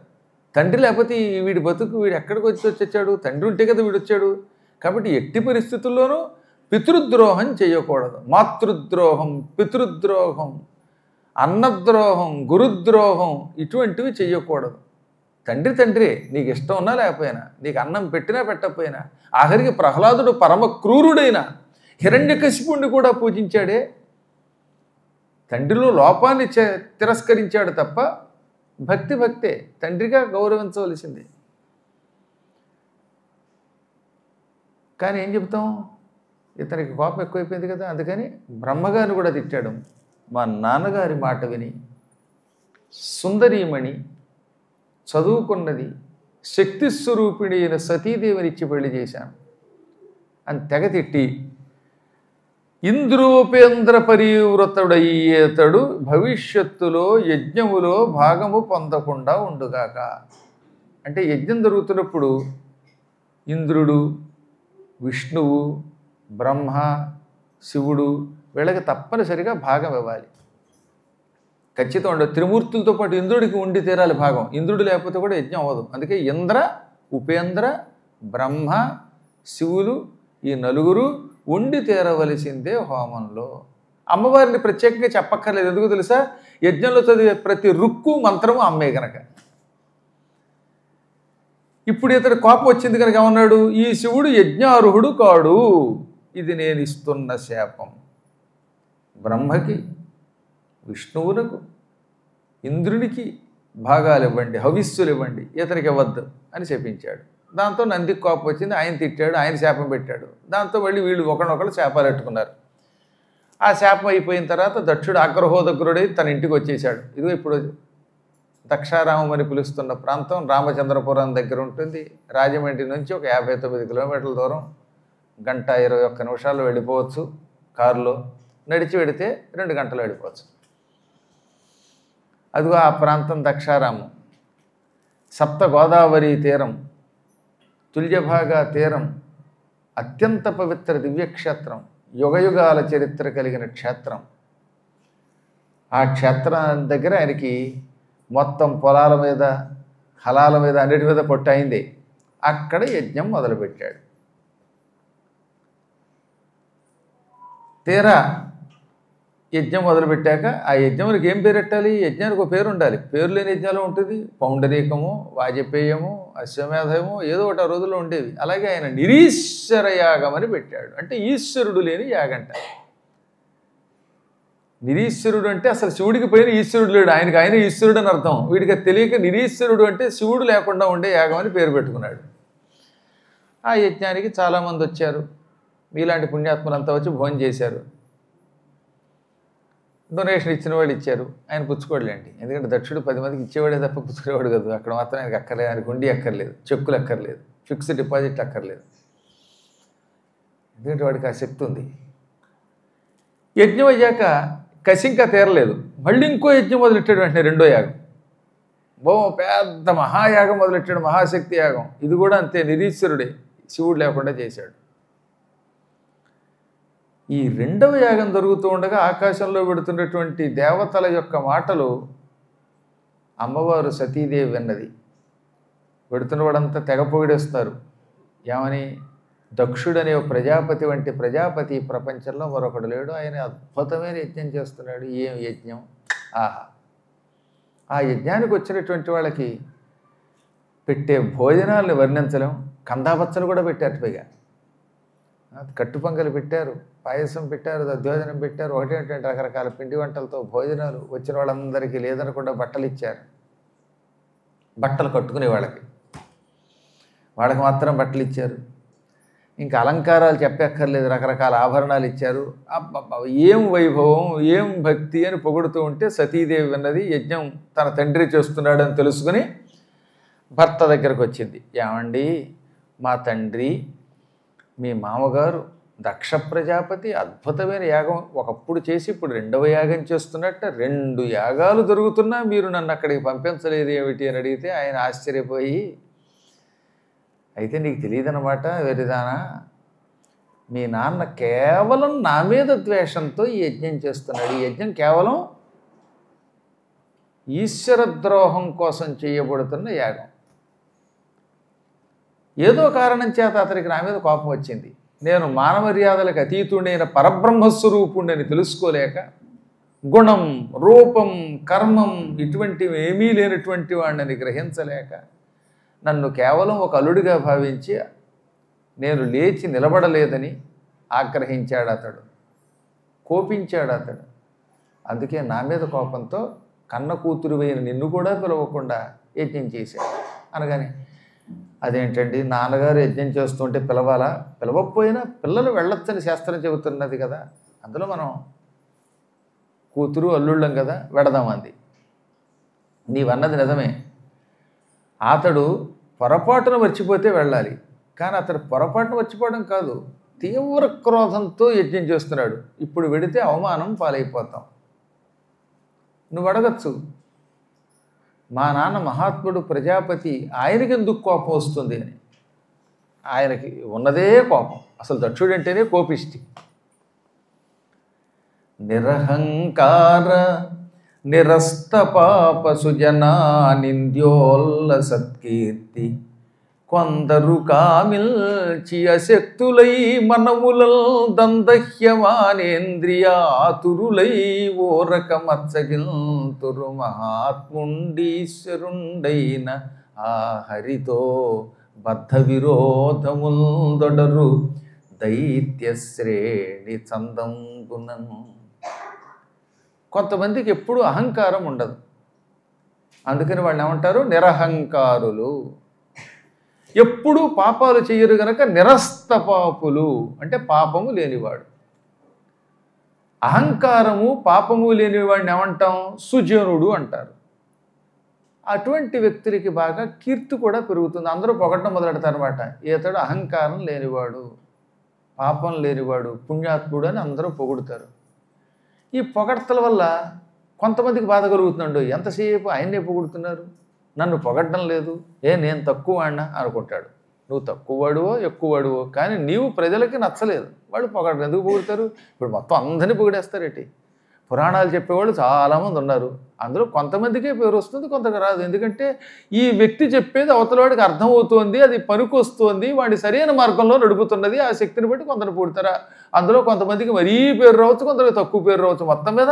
తండ్రి లేకపోతే వీడి బతుకు వీడు ఎక్కడికి వచ్చాడు, తండ్రి ఉంటే కదా వీడు వచ్చాడు. కాబట్టి ఎట్టి పరిస్థితుల్లోనూ పితృద్రోహం చేయకూడదు. మాతృద్రోహం, పితృద్రోహం, అన్నద్రోహం, గురుద్రోహం ఇటువంటివి చేయకూడదు. తండ్రి నీకు ఇష్టం ఉన్నా లేకపోయినా, నీకు అన్నం పెట్టినా పెట్టకపోయినా, ఆఖరికి ప్రహ్లాదుడు పరమ క్రూరుడైన హిరణ్యకశిపుణ్ణి కూడా పూజించాడే. తండ్రిలో లోపాన్ని తిరస్కరించాడు తప్ప భక్తే, తండ్రిగా గౌరవించవలసింది. కానీ ఏం చెప్తాం, ఇతనికి కోపం ఎక్కువైపోయింది కదా, అందుకని బ్రహ్మగారిని కూడా తిట్టాడు. మా నాన్నగారి మాట విని సుందరీమణి, చదువుకున్నది, శక్తి స్వరూపిణి అయిన సతీదేవినిచ్చి పెళ్లి చేశాను అని తెగ తిట్టి, ఇంద్రోపేంద్ర పరివృతుడయ్యేతడు భవిష్యత్తులో యజ్ఞములో భాగము పొందకుండా ఉండుగాక. అంటే యజ్ఞం జరుగుతున్నప్పుడు ఇంద్రుడు, విష్ణువు, బ్రహ్మ, శివుడు వీళ్ళకి తప్పనిసరిగా భాగం ఇవ్వాలి. ఖచ్చితంగా ఉండదు. త్రిమూర్తులతో పాటు ఇంద్రుడికి ఉండి తీరాలి భాగం. ఇంద్రుడు లేకపోతే కూడా యజ్ఞం అవ్వదు. అందుకే ఇంద్ర, ఉపేంద్ర, బ్రహ్మ, శివులు ఈ నలుగురు ఉండి తీరవలసిందే హోమంలో. అమ్మవారిని ప్రత్యేకంగా చెప్పక్కర్లేదు. ఎందుకు తెలుసా? యజ్ఞంలో చదివే ప్రతి రుక్కు మంత్రము అమ్మే కనుక. ఇప్పుడు ఇతడు కోపం వచ్చింది కనుక ఏమన్నాడు? ఈ శివుడు యజ్ఞార్హుడు కాడు, ఇది నేను ఇస్తున్న శాపం. బ్రహ్మకి, విష్ణువులకు, ఇంద్రునికి భాగాలు ఇవ్వండి, హవిస్సులు ఇవ్వండి, ఇతనికి ఇవ్వద్దు అని చెప్పించాడు. దాంతో నందికి కోపం వచ్చింది. ఆయన తిట్టాడు, ఆయన శాపం పెట్టాడు. దాంతో మళ్ళీ వీళ్ళు ఒకరినొకరు శాపాలు పెట్టుకున్నారు. ఆ శాపం అయిపోయిన తర్వాత దక్షుడు ఆగ్రహోదగ్రుడై తన ఇంటికి వచ్చేసాడు. ఇదిగో ఇప్పుడు దక్షారామం అని పిలుస్తున్న ప్రాంతం రామచంద్రపురం దగ్గర ఉంటుంది. రాజమండ్రి నుంచి ఒక 59 కిలోమీటర్ల దూరం, 1:21 వెళ్ళిపోవచ్చు కారులో. నడిచి వెడితే 2 గంటలు వెళ్ళిపోవచ్చు. అదిగో ఆ ప్రాంతం దక్షారామం. సప్త గోదావరి తీరం, తుల్యభాగా తీరం, అత్యంత పవిత్ర దివ్యక్షేత్రం, యుగయుగాల చరిత్ర కలిగిన క్షేత్రం. ఆ క్షేత్రం దగ్గర ఆయనకి మొత్తం పొలాల మీద, హలాల మీద, అన్నిటి మీద పట్టు అయింది. అక్కడ యజ్ఞం మొదలుపెట్టాడు. తీరా యజ్ఞం మొదలుపెట్టాక ఆ యజ్ఞమునికి ఏం పేరు పెట్టాలి? యజ్ఞానికి ఒక పేరు ఉండాలి. పేరు లేని యజ్ఞాలు ఉంటుంది. పౌండరీకము, వాజపేయము, అశ్వమేధము ఏదో ఒకటి ఆ రోజుల్లో ఉండేవి. అలాగే ఆయన నిరీశ్వర యాగం అని పెట్టాడు. అంటే ఈశ్వరుడు లేని యాగంట. నిరీశ్వరుడు అంటే అసలు శివుడికి పైన ఈశ్వరుడు లేడు, ఆయన ఈశ్వరుడు అని అర్థం. వీడికి తెలియక నిరీశ్వరుడు అంటే శివుడు లేకుండా ఉండే యాగం అని పేరు పెట్టుకున్నాడు. ఆ యజ్ఞానికి చాలామంది వచ్చారు. మీలాంటి పుణ్యాత్ములంతా వచ్చి భోజనం చేశారు. డొనేషన్ ఇచ్చిన వాళ్ళు ఇచ్చారు, ఆయన పుచ్చుకోవట్లేండి. ఎందుకంటే దక్షుడు 10 మందికి ఇచ్చేవాడే తప్ప పుచ్చుకునేవాడు కదా. అక్కడ మాత్రం ఆయనకి అక్కర్లేదు, ఆయనకు ఉండి అక్కర్లేదు, చెక్కులు అక్కర్లేదు, ఫిక్స్డ్ డిపాజిట్లు అక్కర్లేదు. ఎందుకంటే వాడికి ఆ శక్తి ఉంది. యజ్ఞం అయ్యాక కసి ఇంకా తీరలేదు. మళ్ళీ ఇంకో యజ్ఞం మొదలెట్టాడు. వెంటనే రెండో యాగం, పెద్ద మహాయాగం మొదలెట్టాడు, మహాశక్తి యాగం. ఇది కూడా అంతే, నిరీశ్వరుడే, శివుడు లేకుండా చేశాడు. ఈ రెండవ యాగం జరుగుతూ ఉండగా ఆకాశంలో పెడుతున్నటువంటి దేవతల యొక్క మాటలు అమ్మవారు సతీదేవి విన్నది. పెడుతున్న వాడంతా తెగ పొగిడేస్తారు. ఏమని? దక్షుడనే ప్రజాపతి వంటి ప్రజాపతి ప్రపంచంలో మరొకడు లేడు, ఆయన అద్భుతమైన యజ్ఞం చేస్తున్నాడు. ఏం యజ్ఞం! ఆహా! ఆ యజ్ఞానికి వచ్చినటువంటి వాళ్ళకి పెట్టే భోజనాలను వర్ణించలేం. కందాపచ్చలు కూడా పెట్టారు. పైగా కట్టు పొంగలు పెట్టారు, పాయసం పెట్టారు, దధ్యోజనం పెట్టారు, ఒకటేంటంటే రకరకాల పిండి వంటలతో భోజనాలు. వచ్చిన వాళ్ళందరికీ లేదనకుండా బట్టలు ఇచ్చారు. బట్టలు కట్టుకునే వాళ్ళకి మాత్రం బట్టలు ఇచ్చారు. ఇంకా అలంకారాలు చెప్పక్కర్లేదు, రకరకాల ఆభరణాలు ఇచ్చారు. అబ్బబ్బా, ఏం వైభవం, ఏం భక్తి అని పొగుడుతూ ఉంటే సతీదేవి విన్నది. యజ్ఞం తన తండ్రి చేస్తున్నాడని తెలుసుకుని భర్త దగ్గరకు వచ్చింది. ఏమండి, మా తండ్రి, మీ మామగారు దక్ష ప్రజాపతి అద్భుతమైన యాగం ఒకప్పుడు చేసి ఇప్పుడు రెండవ యాగం చేస్తున్నట్ట, 2 యాగాలు జరుగుతున్నా మీరు నన్ను అక్కడికి పంపించలేదు ఏమిటి అని అడిగితే ఆయన ఆశ్చర్యపోయి, అయితే నీకు తెలియదన్నమాట వెరిదానా, మీ నాన్న కేవలం నా మీద ద్వేషంతో ఈ యజ్ఞం చేస్తున్నాడు. ఈ యజ్ఞం కేవలం ఈశ్వర ద్రోహం కోసం చేయబడుతున్న యాగం. ఏదో కారణం చేత అతనికి నా మీద కోపం వచ్చింది. నేను మానమర్యాదలకు అతీతుడైన పరబ్రహ్మస్వరూపుణ్ణి తెలుసుకోలేక, గుణం, రూపం, కర్మం ఇటువంటివి ఏమీ లేనటువంటి వాడిని గ్రహించలేక, నన్ను కేవలం ఒక అల్లుడిగా భావించి నేను లేచి నిలబడలేదని ఆగ్రహించాడు అతడు, కోపించాడు అతడు. అందుకే నా మీద కోపంతో కన్న కూతురువైన నిన్ను కూడా పిలవకుండా యజ్ఞం చేశాడు అనగానే, అదేంటండి, నాన్నగారు యజ్ఞం చేస్తుంటే పిలవాలా? పిలవకపోయినా పిల్లలు వెళ్ళొచ్చని శాస్త్రం చెబుతున్నది కదా, అందులో మనం కూతురు అల్లుళ్ళం కదా, వెడదామంది. నీవన్నది నిజమే. అతడు పొరపాటున మర్చిపోతే వెళ్ళాలి. కానీ అతడు పొరపాటున మర్చిపోవడం కాదు, తీవ్ర క్రోధంతో యజ్ఞం చేస్తున్నాడు. ఇప్పుడు వెడితే అవమానం పాలైపోతాం. నువ్వు అడగచ్చు, మా నాన్న మహాత్ముడు ప్రజాపతి, ఆయనకి ఎందుకు కోపం వస్తుంది అని. ఆయనకి ఉన్నదే కోపం. అసలు దక్షుడు అంటేనే కోపిష్టి. నిరహంకార నిరస్త పాప సుజనా నింద్యోల్ల సత్కీర్తి కొందరు కామిల్చి అశక్తులై మనములల్ దందహ్యమానేంద్రియాతురులై ఓరక మత్సగిల్తురు మహాత్ముండీశ్వరుండైన ఆ హరితో బద్ధ విరోధముల్ దొడరు దైత్య శ్రేణి చందంబునను. కొంతమందికి ఎప్పుడూ అహంకారం ఉండదు, అందుకని వాళ్ళు ఏమంటారు నిరహంకారులు. ఎప్పుడూ పాపాలు చేయరు గనక నిరస్త పాపులు అంటే పాపము లేనివాడు. అహంకారము పాపము లేనివాడిని ఏమంటాం? సుజనుడు అంటారు. అటువంటి వ్యక్తులకి బాగా కీర్తి కూడా పెరుగుతుంది, అందరూ పొగట్టడం మొదలెడతారన్నమాట. ఇతడు అహంకారం లేనివాడు, పాపం లేనివాడు, పుణ్యాత్ముడు అని అందరూ పొగుడుతారు. ఈ పొగడ్తల వల్ల కొంతమందికి బాధ కలుగుతున్నాడు. ఎంతసేపు ఆయన్నే పొగుడుతున్నారు, నన్ను పొగడ్డం లేదు, నేను తక్కువ వాడినా అనుకుంటాడు. నువ్వు తక్కువ వాడువో ఎక్కువ వాడువో, కానీ నీవు ప్రజలకి నచ్చలేదు, వాళ్ళు పొగడరు. ఎందుకు పొగుడతారు? ఇప్పుడు మొత్తం అందరినీ పొగిడేస్తారేటి? పురాణాలు చెప్పేవాళ్ళు చాలామంది ఉన్నారు, అందులో కొంతమందికే పేరు వస్తుంది, కొంతగా రాదు. ఎందుకంటే ఈ వ్యక్తి చెప్పేది అవతలవాడికి అర్థమవుతోంది, అది పనికొస్తోంది, వాడి సరైన మార్గంలో నడుపుతున్నది. ఆ శక్తిని బట్టి కొందరు పొగుడతారా. అందులో కొంతమందికి మరీ పేరు రావచ్చు, కొందరికి తక్కువ పేరు రావచ్చు. మొత్తం మీద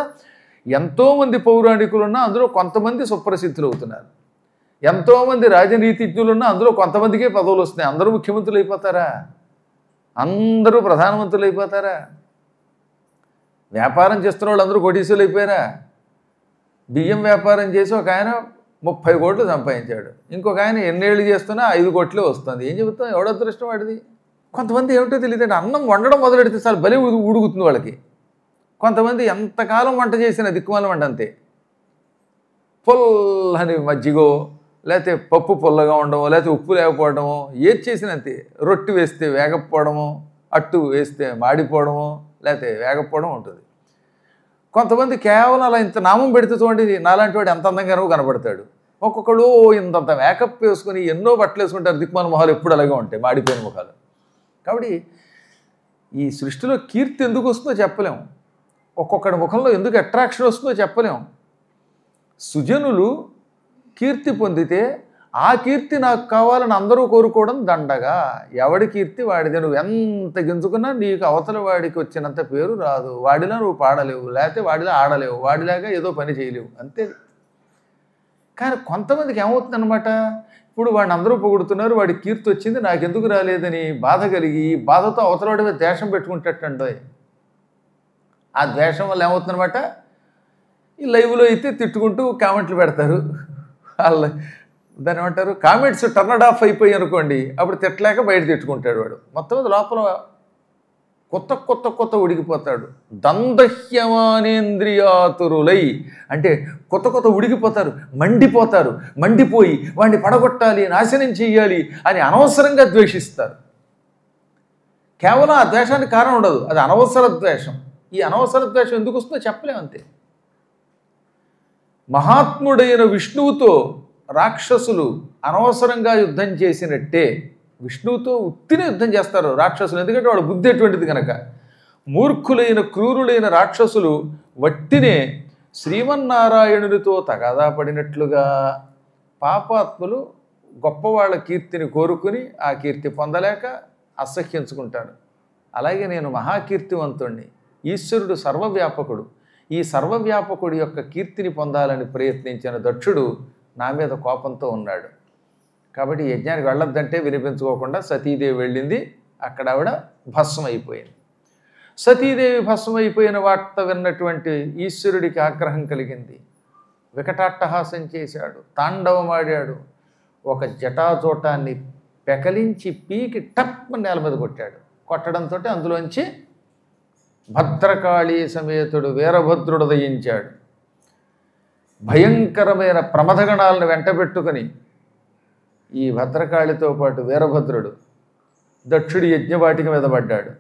ఎంతోమంది పౌరాణికులున్నా అందులో కొంతమంది సుప్రసిద్ధులు అవుతున్నారు. ఎంతోమంది రాజనీతిజ్ఞులున్నా అందులో కొంతమందికే పదవులు వస్తున్నాయి. అందరూ ముఖ్యమంత్రులు అయిపోతారా? అందరూ ప్రధానమంత్రులు అయిపోతారా? వ్యాపారం చేస్తున్న వాళ్ళు అందరూ కోటీశ్వరులు అయిపోయారా? బియ్యం వ్యాపారం చేసి ఒక ఆయన 30 కోట్లు సంపాదించాడు, ఇంకొక ఆయన ఎన్నేళ్ళు చేస్తున్నా 5 కోట్లే వస్తుంది. ఏం చెబుతాం? ఎవడో అదృష్టం వాడిది. కొంతమంది ఏమిటో తెలియదండి, అన్నం వండడం మొదలెడితే చాలు బలి ఉడుగుతుంది వాళ్ళకి. కొంతమంది ఎంతకాలం వంట చేసిన దిక్కుమాల వంట అంతే, పొల్లని మజ్జిగో, లేకపోతే పప్పు పొల్లగా ఉండడమో, లేకపోతే ఉప్పు లేకపోవడమో, ఏది చేసిన అంతే. రొట్టె వేస్తే వేగకపోవడమో, అట్టు వేస్తే మాడిపోవడమో, లేకపోతే వేగకపోవడం ఉంటుంది. కొంతమంది కేవలం అలా ఇంత నామం పెడితే చూడండి, నాలాంటి వాడు ఎంత అందంగానో కనపడతాడు. ఒక్కొక్కడు ఇంతంత మేకప్ వేసుకుని ఎన్నో బట్టలు వేసుకుంటారు, దిక్కుమాల మొహాలు ఎప్పుడు అలాగే ఉంటాయి, మాడిపోయిన ముఖాలు. కాబట్టి ఈ సృష్టిలో కీర్తి ఎందుకు వస్తుందో చెప్పలేము, ఒక్కొక్కడి ముఖంలో ఎందుకు అట్రాక్షన్ వస్తుందో చెప్పలేము. సుజనులు కీర్తి పొందితే ఆ కీర్తి నాకు కావాలని అందరూ కోరుకోవడం దండగా. ఎవడి కీర్తి వాడిదే. నువ్వు ఎంత గింజుకున్నా నీకు అవతల వాడికి వచ్చినంత పేరు రాదు. వాడిలా నువ్వు పాడలేవు, లేకపోతే వాడిలా ఆడలేవు, వాడిలాగా ఏదో పని చేయలేవు, అంతే. కానీ కొంతమందికి ఏమవుతుందన్నమాట, ఇప్పుడు వాడిని అందరూ పొగుడుతున్నారు, వాడికి కీర్తి వచ్చింది, నాకెందుకు రాలేదని బాధ కలిగి బాధతో అవతల వాడి మీద ద్వేషం పెట్టుకుంటట్టండో. ఆ ద్వేషం వల్ల ఏమవుతుందన్నమాట, ఈ లైవ్లో అయితే తిట్టుకుంటూ కామెంట్లు పెడతారు. వాళ్ళు దాన్ని ఏమంటారు, కామెంట్స్ టర్నడ్ ఆఫ్ అయిపోయి అనుకోండి, అప్పుడు తిట్టలేక బయట తిట్టుకుంటాడు వాడు. మొత్తం లోపల కొత్త కొత్త కొత్త ఉడికిపోతాడు. దందహ్యమానేంద్రియాతురులై అంటే కొత్త కొత్త ఉడికిపోతారు, మండిపోతారు. మండిపోయి వాడిని పడగొట్టాలి, నాశనం చెయ్యాలి అని అనవసరంగా ద్వేషిస్తారు. కేవలం ఆ ద్వేషానికి కారణం ఉండదు, అది అనవసర ద్వేషం. ఈ అనవసర ద్వేషం ఎందుకు వస్తుందో చెప్పలేము, అంతే. మహాత్ముడైన విష్ణువుతో రాక్షసులు అనవసరంగా యుద్ధం చేసినట్టే విష్ణువుతో ఉత్తినే యుద్ధం చేస్తారు రాక్షసులు, ఎందుకంటే వాడు బుద్ధి ఎటువంటిది కనుక. మూర్ఖులైన క్రూరులైన రాక్షసులు వట్టినే శ్రీమన్నారాయణుడితో తగాదా పడినట్లుగా పాపాత్ములు గొప్పవాళ్ళ కీర్తిని కోరుకుని ఆ కీర్తి పొందలేక అసహ్యించుకుంటాడు. అలాగే నేను మహాకీర్తివంతుణ్ణి, ఈశ్వరుడు సర్వవ్యాపకుడు, ఈ సర్వవ్యాపకుడి యొక్క కీర్తిని పొందాలని ప్రయత్నించిన దక్షుడు నా మీద కోపంతో ఉన్నాడు. కాబట్టి యజ్ఞానికి వెళ్ళొద్దంటే వినిపించుకోకుండా సతీదేవి వెళ్ళింది. అక్కడ ఆవిడ భస్మం అయిపోయింది. సతీదేవి భస్మం అయిపోయిన వార్త విన్నటువంటి ఈశ్వరుడికి ఆగ్రహం కలిగింది. వికటాట్టహాసం చేశాడు, తాండవమాడాడు. ఒక జటాజోటాన్ని పెకలించి పీకి టప్ నేల మీద కొట్టాడు. కొట్టడంతో అందులోంచి భద్రకాళీ సమేతుడు వీరభద్రుడు దయించాడు. భయంకరమైన ప్రమథగణాలను వెంటబెట్టుకుని ఈ భద్రకాళితో పాటు వీరభద్రుడు దక్షుడి యజ్ఞవాటిక మీద పడ్డాడు.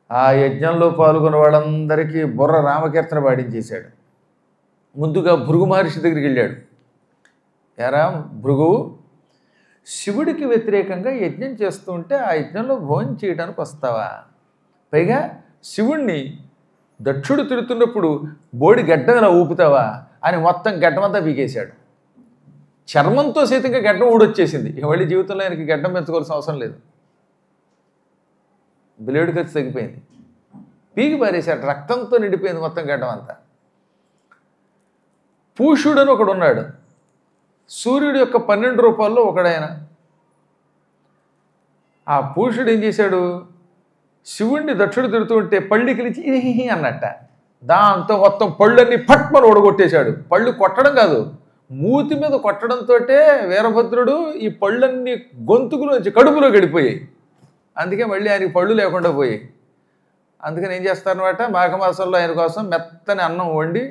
ఆ యజ్ఞంలో పాల్గొన్న వాళ్ళందరికీ బుర్ర రామకీర్తన పాడించేశాడు. ముందుగా భృగు మహర్షి దగ్గరికి వెళ్ళాడు. ఎరా భృగువు, శివుడికి వ్యతిరేకంగా యజ్ఞం చేస్తూ ఉంటే ఆ యజ్ఞంలో భోజనం చేయడానికి వస్తావా? పైగా శివుణ్ణి దక్షుడు తిడుతున్నప్పుడు బోడి గడ్డం ఇలా ఊపుతావా అని మొత్తం గడ్డమంతా పీకేశాడు. చర్మంతో సైతంగా గడ్డం ఊడొచ్చేసింది. ఇక మళ్ళీ జీవితంలో ఆయనకి గడ్డం పెంచుకోవాల్సిన అవసరం లేదు. బ్లేడు ఖర్చు తగ్గిపోయింది. పీకి పారేశాడు. రక్తంతో నిండిపోయింది మొత్తం గడ్డం అంతా. పూషుడు అని ఒకడు ఉన్నాడు. సూర్యుడి యొక్క 12 రూపాల్లో ఒకడాయన. ఆ పూషుడు ఏం చేశాడు, శివుణ్ణి దక్షుడు తిడుతూ ఉంటే పళ్ళు కిలిచి ఇహి అన్నట్ట. దాంతో మొత్తం పళ్ళన్నీ పట్మని ఓడగొట్టేశాడు. పళ్ళు కొట్టడం కాదు, మూతి మీద కొట్టడంతో వీరభద్రుడు ఈ పళ్ళన్నీ గొంతుకులోంచి కడుపులో గడిపోయాయి. అందుకే మళ్ళీ ఆయనకి పళ్ళు లేకుండా పోయాయి. అందుకని ఏం చేస్తారనమాట, మాఘమాసంలో ఆయన కోసం మెత్తని అన్నం వండి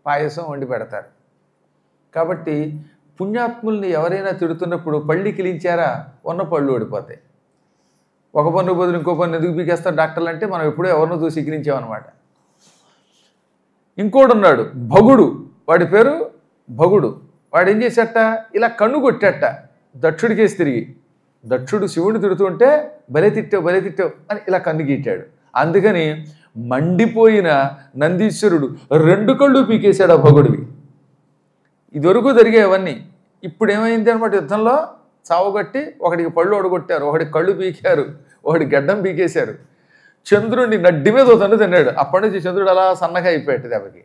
పాయసం వండి పెడతారు. కాబట్టి పుణ్యాత్ముల్ని ఎవరైనా తిడుతున్నప్పుడు పళ్ళు కిలించారా ఉన్న పళ్ళు ఓడిపోతాయి. ఒక పన్ను బదులు ఇంకో పన్ను ఎందుకు పీకేస్తారు డాక్టర్లు అంటే మనం ఎప్పుడూ ఎవరినో చూసి ఎక్కిరించామన్నమాట. ఇంకోడు ఉన్నాడు భగుడు, వాడి పేరు భగుడు. వాడు ఏం చేసేట, ఇలా కన్ను కొట్టేట దక్షుడికేసి తిరిగి. దక్షుడు శివుడిని తిడుతుంటే బలే తిట్టావు అని ఇలా కన్ను గీటాడు. అందుకని మండిపోయిన నందీశ్వరుడు 2 కళ్ళు పీకేశాడు ఆ భగుడివి. ఇదివరకు జరిగేవన్నీ. ఇప్పుడు ఏమైంది అనమాట, యుద్ధంలో చావుగట్టి ఒకడికి పళ్ళు ఓడగొట్టారు, ఒకడికి కళ్ళు పీకారు, ఒకటి గడ్డం పీకేశారు. చంద్రుడిని నడ్డి మీద తన్ను తిన్నాడు. అప్పటి నుంచి చంద్రుడు అలా సన్నగా అయిపోయాడు దెబ్బకి.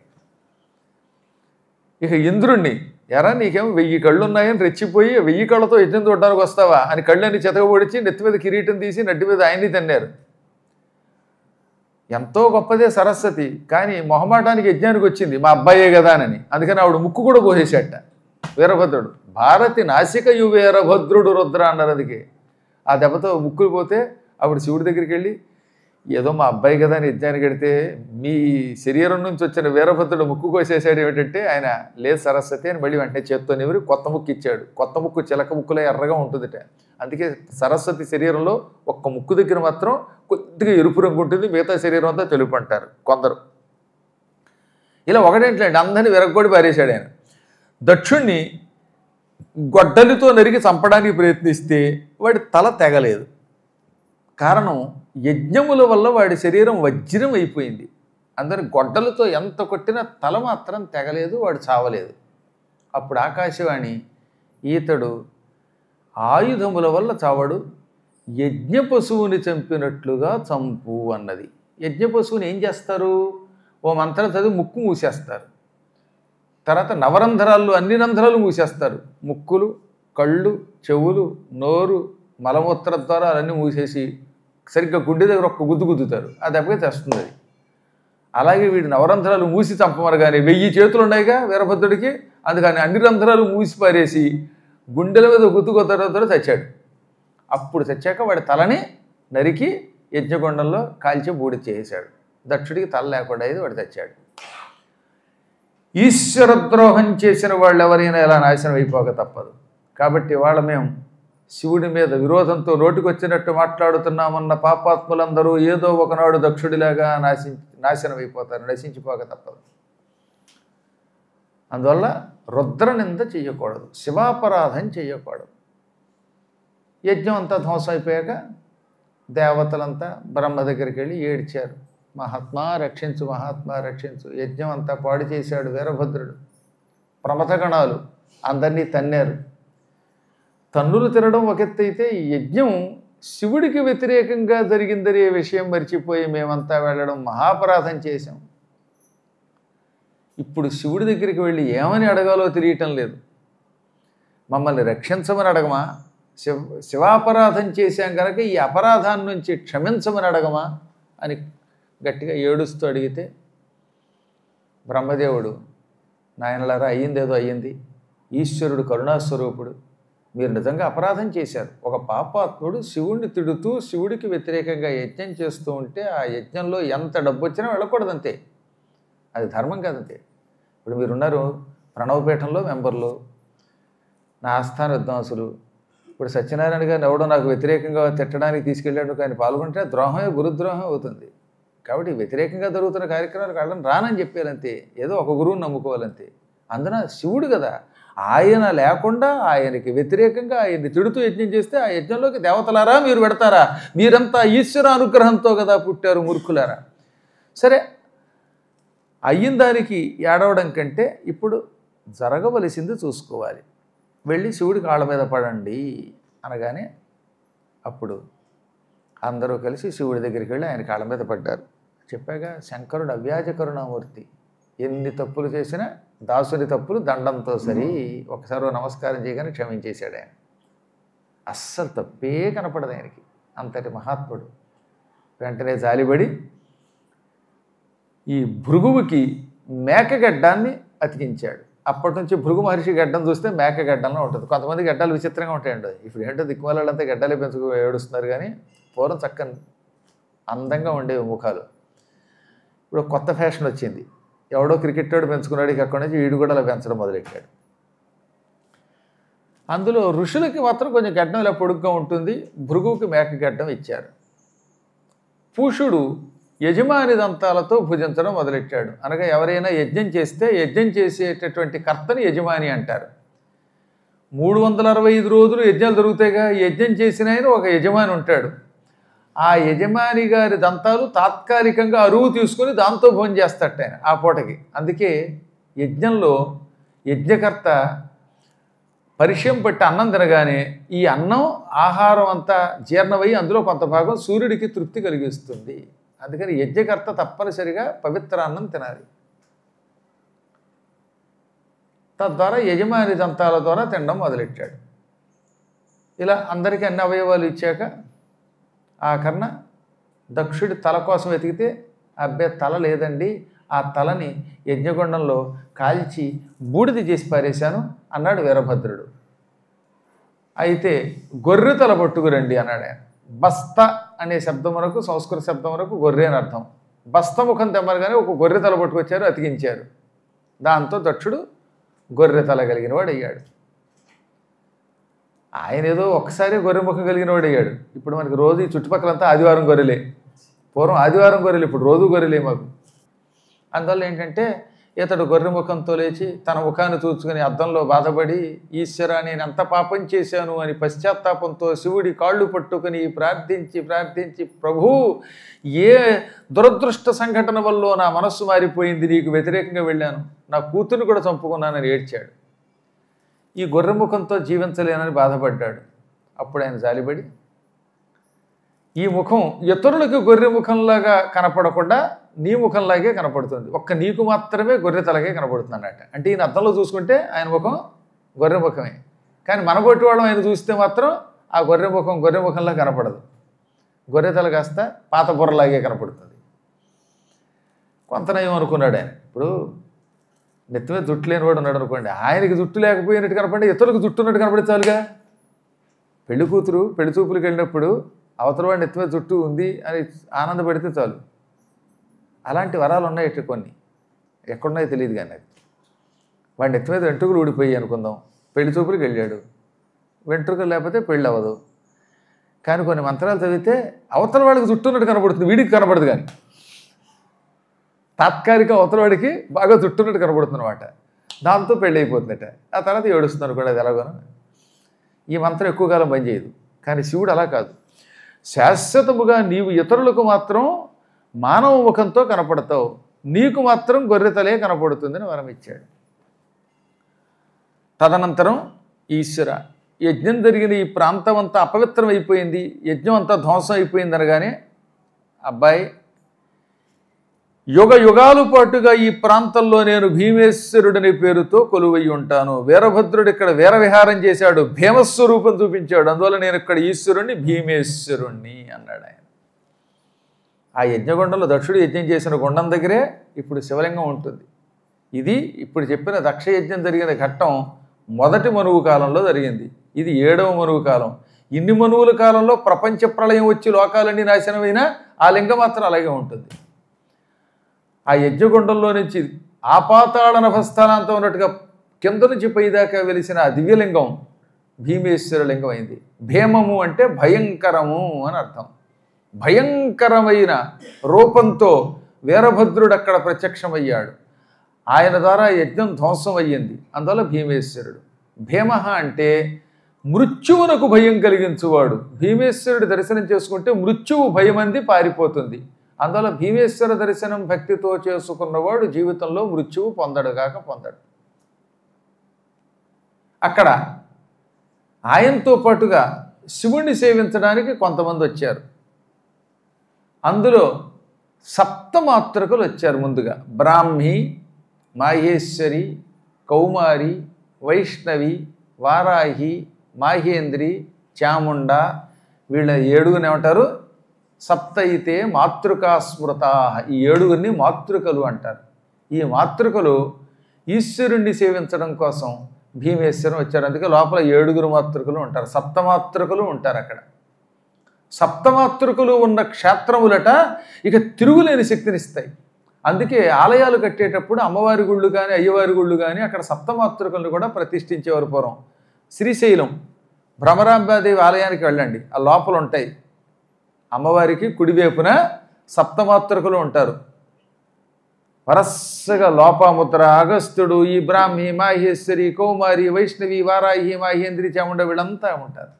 ఇక ఇంద్రుణ్ణి, ఎరా నీకేమో 1000 కళ్ళు ఉన్నాయని రెచ్చిపోయి 1000 కళ్ళతో యజ్ఞం చూడడానికి వస్తావా అని కళ్ళని చెతకబొడిచి నెత్తి మీద కిరీటం తీసి నడ్డి మీద ఆయన్ని తన్నారు. ఎంతో గొప్పదే సరస్వతి, కానీ మొహమాటానికి యజ్ఞానికి వచ్చింది మా అబ్బాయే కదా అని. అందుకని ఆవిడ ముక్కు కూడా కోసేసేట వీరభద్రుడు. భారతి నాసికయు వీరభద్రుడు రుద్ర అన్నారు. అందుకే ఆ దెబ్బతో ముక్కులు పోతే అప్పుడు శివుడి దగ్గరికి వెళ్ళి, ఏదో మా అబ్బాయి కదా అని యజ్ఞానికి వెడితే మీ శరీరం నుంచి వచ్చిన వీరభద్రుడు ముక్కు కోసేసాడు ఏమిటంటే, ఆయన లేదు సరస్వతి అని మళ్ళీ వెంటనే చేత్తో నివరి కొత్త ముక్కు ఇచ్చాడు. కొత్త ముక్కు చిలక ముక్కులో ఎర్రగా ఉంటుందిట. అందుకే సరస్వతి శరీరంలో ఒక్క ముక్కు దగ్గర మాత్రం కొద్దిగా ఎరుపు రంగు ఉంటుంది, మిగతా శరీరం అంతా తెలుపు అంటారు కొందరు. ఇలా ఒకటేంటండి, అందరినీ విరగ్గొడి పారేశాడు ఆయన. దక్షుణ్ణి గొడ్డలితో నరికి చంపడానికి ప్రయత్నిస్తే వాడి తల తెగలేదు. కారణం, యజ్ఞముల వల్ల వాడి శరీరం వజ్రం అయిపోయింది. అందరి గొడ్డలతో ఎంత కొట్టినా తల మాత్రం తెగలేదు, వాడు చావలేదు. అప్పుడు ఆకాశవాణి, ఈతడు ఆయుధముల వల్ల చావడు, యజ్ఞ పశువుని చంపినట్లుగా చంపు అన్నది. యజ్ఞ పశువుని ఏం చేస్తారు, ఓ మంత్రం చదివి ముక్కు మూసేస్తారు. తర్వాత నవరంధ్రాలు, అన్ని రంధ్రాలు మూసేస్తారు. ముక్కులు, కళ్ళు, చెవులు, నోరు, మలమూత్ర ద్వారాలు అన్నీ మూసేసి సరిగ్గా గుండె దగ్గర ఒక్క గుద్దు గుద్దుతారు. ఆ దెబ్బకి తెస్తుంది అది. అలాగే వీడి నవరంధ్రాలు మూసి చంపమరు. కానీ 1000 చేతులు ఉన్నాయిగా వీరభద్రుడికి, అందుకని అన్ని రంధ్రాలు మూసి పారేసి గుండెల మీద గుద్దు కొద్దతో చచ్చాడు. అప్పుడు చచ్చాక వాడి తలని నరికి యజ్ఞకొండంలో కాల్చి బూడి చేశాడు. దక్షుడికి తల లేకుండా అయింది, వాడు చచ్చాడు. ఈశ్వర ద్రోహం చేసిన వాళ్ళు ఎవరైనా ఎలా నాశనం అయిపోక తప్పదు. కాబట్టి వాళ్ళ మేము శివుడి మీద విరోధంతో నోటికొచ్చినట్టు మాట్లాడుతున్నామన్న పాపాత్ములందరూ ఏదో ఒకనాడు దక్షుడిలాగా నాశనం అయిపోతారు, నశించిపోక తప్పదు. అందువల్ల రుద్రనింద చెయ్యకూడదు, శివాపరాధం చెయ్యకూడదు. యజ్ఞం అంతా ధ్వంసం అయిపోయాక దేవతలంతా బ్రహ్మ దగ్గరికి వెళ్ళి ఏడ్చారు, మహాత్మా రక్షించు, మహాత్మా రక్షించు. యజ్ఞం అంతా పాడు చేశాడు వీరభద్రుడు. ప్రమథగణాలు అందరినీ తన్నారు. తన్నులు తినడం ఒక ఎత్తు అయితే, ఈ యజ్ఞం శివుడికి వ్యతిరేకంగా జరిగిందనే విషయం మర్చిపోయి మేమంతా వెళ్ళడం మహాపరాధం చేశాం. ఇప్పుడు శివుడి దగ్గరికి వెళ్ళి ఏమని అడగాలో తెలియటం లేదు. మమ్మల్ని రక్షించమని అడగమా, శివాపరాధం చేశాం కనుక ఈ అపరాధాన్ని నుంచి క్షమించమని అడగమా అని గట్టిగా ఏడుస్తూ అడిగితే, బ్రహ్మదేవుడు, నాయనలారా అయ్యిందేదో అయ్యింది, ఈశ్వరుడు కరుణాస్వరూపుడు, మీరు నిజంగా అపరాధం చేశారు. ఒక పాపాత్ముడు శివుడిని తిడుతూ శివుడికి వ్యతిరేకంగా యజ్ఞం చేస్తూ ఉంటే ఆ యజ్ఞంలో ఎంత డబ్బు వచ్చినా వెళ్ళకూడదంతే, అది ధర్మం కాదంతే. ఇప్పుడు మీరున్నారు ప్రణవపీఠంలో మెంబర్లు, నా ఆస్థాన విద్వాంసులు. ఇప్పుడు సత్యనారాయణ గారిని ఎవడో నాకు వ్యతిరేకంగా తిట్టడానికి తీసుకెళ్ళాడు, కానీ పాల్గొంటే ద్రోహమే గురుద్రోహం అవుతుంది. కాబట్టి వ్యతిరేకంగా జరుగుతున్న కార్యక్రమాలకు వాళ్ళని రానని చెప్పారంతే, ఏదో ఒక గురువుని నమ్ముకోవాలంతే. అందున శివుడు కదా, ఆయన లేకుండా ఆయనకి వ్యతిరేకంగా ఆయన్ని తిడుతూ యజ్ఞం చేస్తే ఆ యజ్ఞంలోకి దేవతలారా మీరు పెడతారా, మీరంతా ఈశ్వర అనుగ్రహంతో కదా పుట్టారు మూర్ఖులారా. సరే అయిన దానికి ఏడవడం కంటే ఇప్పుడు జరగవలసింది చూసుకోవాలి, వెళ్ళి శివుడి కాళ్ళ మీద పడండి అనగానే అప్పుడు అందరూ కలిసి శివుడి దగ్గరికి వెళ్ళి ఆయన కాళ్ళ మీద పడ్డారు. చెప్పాగా శంకరుడు అవ్యాజ కరుణామూర్తి, ఎన్ని తప్పులు చేసినా దాసుని తప్పులు దండంతో సరి, ఒకసారి నమస్కారం చేయగానే క్షమించేశాడు ఆయన. అస్సలు తప్పే కనపడదు ఆయనకి, అంతటి మహాత్ముడు. వెంటనే జాలిపడి ఈ భృగువుకి మేకగడ్డాన్ని అతికించాడు. అప్పటి నుంచి భృగు మహర్షి గడ్డం చూస్తే మేక గడ్డంలో ఉంటుంది. కొంతమంది గడ్డాలు విచిత్రంగా ఉంటాయండి. ఇప్పుడు ఏంటో దిక్కుమాలంతా గడ్డాలే పెంచుకు ఏడుస్తున్నారు, కానీ పూర్వం చక్కని అందంగా ఉండేవి ముఖాలు. ఇప్పుడు కొత్త ఫ్యాషన్ వచ్చింది, ఎవడో క్రికెట్ వాడు పెంచుకున్నాడు, ఇక అక్కడి నుంచి వీడు కూడా అలా పెంచడం మొదలెట్టాడు. అందులో ఋషులకి మాత్రం కొంచెం గడ్డం ఇలా పొడుగ్గా ఉంటుంది, భృగువుకి మేక గడ్డం ఇచ్చారు. పూషుడు యజమాని దంతాలతో భుజించడం మొదలెట్టాడు. అనగా ఎవరైనా యజ్ఞం చేస్తే యజ్ఞం చేసేటటువంటి కర్తని యజమాని అంటారు. 365 రోజులు యజ్ఞాలు జరుగుతాయిగా, యజ్ఞం చేసిన ఆయన ఒక యజమాని ఉంటాడు. ఆ యజమాని గారి దంతాలు తాత్కాలికంగా అరువు తీసుకుని దాంతో భోజనం చేస్తాడు ఆయన ఆ పూటకి. అందుకే యజ్ఞంలో యజ్ఞకర్త పరిచయం పట్టి అన్నం తినగానే ఈ అన్నం ఆహారం అంతా జీర్ణమై అందులో కొంత భాగం సూర్యుడికి తృప్తి కలిగిస్తుంది. అందుకని యజ్ఞకర్త తప్పనిసరిగా పవిత్ర అన్నం తినాలి. తద్వారా యజమాని దంతాల ద్వారా తినడం మొదలెట్టాడు. ఇలా అందరికీ అన్ని అవయవాలు ఇచ్చాక ఆఖరణ దక్షుడి తల కోసం వెతికితే అబ్బే తల లేదండి, ఆ తలని యజ్ఞగుండంలో కాల్చి బూడిద చేసి పారేశాను అన్నాడు వీరభద్రుడు. అయితే గొర్రె తల పట్టుకురండి అన్నాడు ఆయన. బస్త అనే శబ్దం వరకు, సంస్కృత శబ్దం వరకు గొర్రె అని అర్థం. బస్తముఖం తెమ్మరగానే ఒక గొర్రె తల పట్టుకొచ్చారు, అతికించారు. దాంతో దక్షుడు గొర్రె తల కలిగిన వాడు అయ్యాడు. ఆయన ఏదో ఒక్కసారి గొర్రె ముఖం కలిగిన వాడు అయ్యాడు. ఇప్పుడు మనకి రోజు ఈ చుట్టుపక్కలంతా ఆదివారం గొర్రెలే. పూర్వం ఆదివారం గొర్రెలు, ఇప్పుడు రోజు గొర్రెలే మాకు. అందువల్ల ఏంటంటే ఇతడు గొర్రె ముఖంతో లేచి తన ముఖాన్ని చూసుకుని అద్దంలో బాధపడి, ఈశ్వర నేను ఎంత పాపం చేశాను అని పశ్చాత్తాపంతో శివుడి కాళ్ళు పట్టుకుని ప్రార్థించి ప్రార్థించి, ప్రభూ ఏ దురదృష్ట సంఘటన వల్ల నా మనస్సు మారిపోయింది, నీకు వ్యతిరేకంగా వెళ్ళాను, నా కూతుర్ని కూడా చంపుకున్నానని ఏడ్చాడు. ఈ గొర్రె ముఖంతో జీవించలేనని బాధపడ్డాడు. అప్పుడు ఆయన జాలిపడి ఈ ముఖం ఇతరులకు గొర్రె ముఖంలాగా కనపడకుండా నీ ముఖంలాగే కనపడుతుంది, ఒక్క నీకు మాత్రమే గొర్రె తలగే కనపడుతుంది అన్నట్టు. అంటే ఈయన అద్దంలో చూసుకుంటే ఆయన ముఖం గొర్రె ముఖమే, కానీ మనగొట్టి వాళ్ళం ఆయన చూస్తే మాత్రం ఆ గొర్రె ముఖంలా కనపడదు. గొర్రె తల కాస్త పాత బుర్రలాగే కనపడుతుంది. కొంతనయం అనుకున్నాడు ఆయన. ఇప్పుడు నెత్తి మీద జుట్టు లేనివాడు ఉన్నాడు అనుకోండి, ఆయనకి జుట్టు లేకపోయినట్టు కనపడి ఇతరులకు జుట్టు ఉన్నట్టు కనపడించాలిగా. పెళ్లి కూతురు పెళ్లి చూపులకు వెళ్ళినప్పుడు అవతల వాడి నెత్తి మీద జుట్టు ఉంది అని ఆనందపడితే చాలు. అలాంటి వరాలు ఉన్నాయి ఇట్లా కొన్ని, ఎక్కడున్నాయో తెలియదు. కానీ అది వాడి నెత్తి మీద వెంట్రుకలు ఊడిపోయి అనుకుందాం, పెళ్లి చూపులకు వెళ్ళాడు, వెంట్రుకలు లేకపోతే పెళ్ళి అవ్వదు. కానీ కొన్ని మంత్రాలు చదివితే అవతల వాడికి జుట్టు ఉన్నట్టు కనపడుతుంది, వీడికి కనపడదు. కానీ తాత్కాలిక అవతల వాడికి బాగా జుట్టు ఉన్నట్టు కనపడుతుంది అనమాట. దాంతో పెళ్ళి అయిపోతుందట. ఆ తర్వాత ఏడుస్తున్నారు కూడా, అది ఎలాగోనో. ఈ మంత్రం ఎక్కువ కాలం పనిచేయదు. కానీ శివుడు అలా కాదు, శాశ్వతముగా నీవు ఇతరులకు మాత్రం మానవ ముఖంతో కనపడతావు, నీకు మాత్రం గొర్రెతలే కనపడుతుందని వరం ఇచ్చాడు. తదనంతరం ఈశ్వర యజ్ఞం జరిగిన ఈ ప్రాంతం అంతా అపవిత్రం అయిపోయింది, యజ్ఞం అంతా ధ్వంసం అయిపోయింది అనగానే, అబ్బాయి యుగ యుగాలు పాటుగా ఈ ప్రాంతంలో నేను భీమేశ్వరుడనే పేరుతో కొలువై ఉంటాను. వీరభద్రుడు ఇక్కడ వీరవిహారం చేశాడు, భీమస్వరూపం చూపించాడు, అందువల్ల నేను ఇక్కడ ఈశ్వరుణ్ణి భీమేశ్వరుణ్ణి అన్నాడు ఆయన. ఆ యజ్ఞగుండంలో దక్షుడు యజ్ఞం చేసిన గుండం దగ్గరే ఇప్పుడు శివలింగం ఉంటుంది. ఇది ఇప్పుడు చెప్పిన దక్ష యజ్ఞం జరిగిన ఘట్టం మొదటి మనువు కాలంలో జరిగింది. ఇది 7వ మనువు కాలం. ఇన్ని మనువుల కాలంలో ప్రపంచ ప్రళయం వచ్చి లోకాలన్నీ నాశనమైనా ఆ లింగం మాత్రం అలాగే ఉంటుంది. ఆ యజ్ఞగుండంలో నుంచి ఆపాతాళ నభస్థానాంతం ఉన్నట్టుగా కింద నుంచి పైదాకా వెలిసిన ఆ దివ్యలింగం భీమేశ్వర లింగం అయింది. భీమము అంటే భయంకరము అని అర్థం. భయంకరమైన రూపంతో వీరభద్రుడు అక్కడ ప్రత్యక్షమయ్యాడు. ఆయన ద్వారా యజ్ఞం ధ్వంసం అయ్యింది, అందువల్ల భీమేశ్వరుడు. భీమ అంటే మృత్యువునకు భయం కలిగించువాడు. భీమేశ్వరుడు దర్శనం చేసుకుంటే మృత్యువు భయమంది పారిపోతుంది. అందువల్ల భీమేశ్వర దర్శనం భక్తితో చేసుకున్నవాడు జీవితంలో మృత్యువు పొందడుగాక పొందడు. అక్కడ ఆయనతో పాటుగా శివుణ్ణి సేవించడానికి కొంతమంది వచ్చారు. అందులో సప్తమాతృకలు వచ్చారు. ముందుగా బ్రాహ్మి, మాహేశ్వరి, కౌమారి, వైష్ణవి, వారాహి, మాహేంద్రి, చాముండ, వీళ్ళ ఏడుగుని ఏమంటారు? సప్తయితే మాతృకా స్మృతా. ఈ ఏడుగురిని మాతృకలు అంటారు. ఈ మాతృకలు ఈశ్వరుణ్ణి సేవించడం కోసం భీమేశ్వరం వచ్చారు. అందుకే లోపల ఏడుగురు మాతృకలు ఉంటారు, సప్తమాతృకలు ఉంటారు. అక్కడ సప్తమాతృకలు ఉన్న క్షేత్రములట ఇక తిరుగులేని శక్తినిస్తాయి. అందుకే ఆలయాలు కట్టేటప్పుడు అమ్మవారి గుళ్ళు కానీ అయ్యవారి గుళ్ళు కానీ అక్కడ సప్తమాతృకలను కూడా ప్రతిష్ఠించేవారు పూర్వం. శ్రీశైలం భ్రమరాంబాదేవి ఆలయానికి వెళ్ళండి, ఆ లోపల ఉంటాయి. అమ్మవారికి కుడివైపున సప్తమాతృకలు ఉంటారు. వరసగా లోపాముద్ర, అగస్త్యుడు, ఈ బ్రాహ్మి, మాహేశ్వరి, కౌమారి, వైష్ణవి, వారాహి, మాహేంద్రి, చాముండ వీళ్ళంతా ఉంటారు.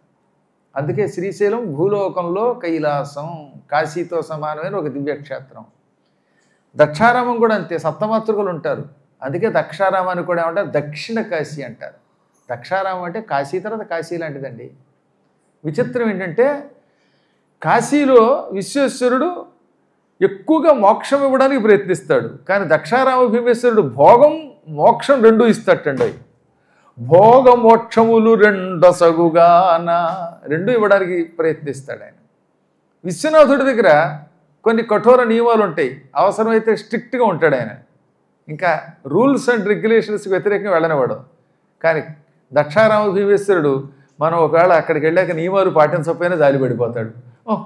అందుకే శ్రీశైలం భూలోకంలో కైలాసం, కాశీతో సమానమైన ఒక దివ్యక్షేత్రం. దక్షారామం కూడా అంతే, సప్తమాతృకలు ఉంటారు. అందుకే దక్షారామాన్ని కూడా ఏమంటారు? దక్షిణ కాశీ అంటారు. దక్షారామం అంటే కాశీ తర్వాత కాశీ లాంటిదండి. విచిత్రం ఏంటంటే కాశీలో విశ్వేశ్వరుడు ఎక్కువగా మోక్షం ఇవ్వడానికి ప్రయత్నిస్తాడు, కానీ దక్షారామ భీమేశ్వరుడు భోగం మోక్షం రెండూ ఇస్తాటండి. భోగ మోక్షములు రెండొసగుగాన రెండు ఇవ్వడానికి ప్రయత్నిస్తాడు ఆయన. విశ్వనాథుడి దగ్గర కొన్ని కఠోర నియమాలు ఉంటాయి, అవసరమైతే స్ట్రిక్ట్గా ఉంటాడు ఆయన. ఇంకా రూల్స్ అండ్ రెగ్యులేషన్స్కి వ్యతిరేకంగా వెళ్ళనివాడు. కానీ దక్షారామ భీమేశ్వరుడు మనం ఒకవేళ అక్కడికి వెళ్ళాక నియమాలు పాటించకపోయినా జాలి పడిపోతాడు.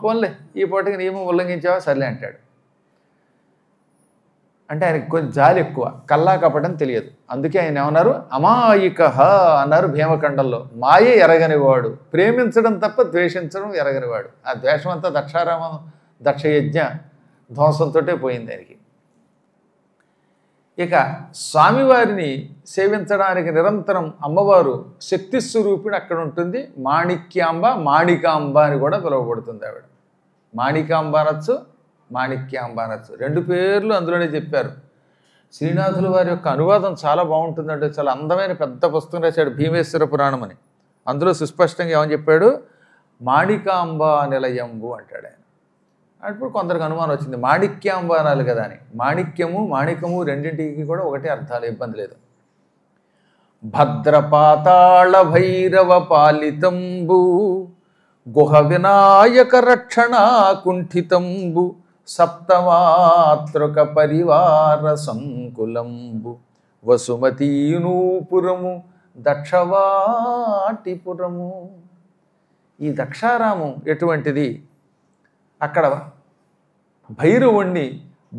పోన్లే ఈ పూటకి నియమం ఉల్లంఘించావా సర్లే అంటాడు. అంటే ఆయనకి కొంచెం జాలి ఎక్కువ, కల్లా కపటం తెలియదు. అందుకే ఆయన ఏమన్నారు? అమాయిక అన్నారు భీమఖండంలో. మాయ ఎరగనివాడు, ప్రేమించడం తప్ప ద్వేషించడం ఎరగనివాడు. ఆ ద్వేషం అంతా దక్షారామం దక్షయజ్ఞ ధ్వంసంతో పోయింది ఆయనకి. ఇక స్వామివారిని సేవించడానికి నిరంతరం అమ్మవారు శక్తి స్వరూపిణి అక్కడ ఉంటుంది. మాణిక్యాంబ, మాణికాంబ అని కూడా పిలువబడుతుంది ఆవిడ. మాణికాంబ అనొచ్చు, మాణిక్యాంబ అనొచ్చు, రెండు పేర్లు అందులోనే చెప్పారు. శ్రీనాథుల వారి యొక్క అనువాదం చాలా బాగుంటుందంటే, చాలా అందమైన పెద్ద పుస్తకం రాశాడు భీమేశ్వర పురాణం అని. అందులో సుస్పష్టంగా ఏమని చెప్పాడు? మాణికాంబ నిలయంబు అంటాడు ఆయన. అప్పుడు కొందరికి అనుమానం వచ్చింది, మాణిక్యాంబ అనాలి కదా అని. మాణిక్యము మాణికము రెండింటికి కూడా ఒకటే అర్థాలు, ఇబ్బంది లేదు. భద్రపాతాళ భైరవ పాలితంబు గుహ వినాయక రక్షణ కుంఠితంబు సప్తమాతృక పరివార సంకులంబు వసుమతీనూపురము దక్షవాటిపురము. ఈ దక్షారామం ఎటువంటిది? అక్కడ భైరవుణ్ణి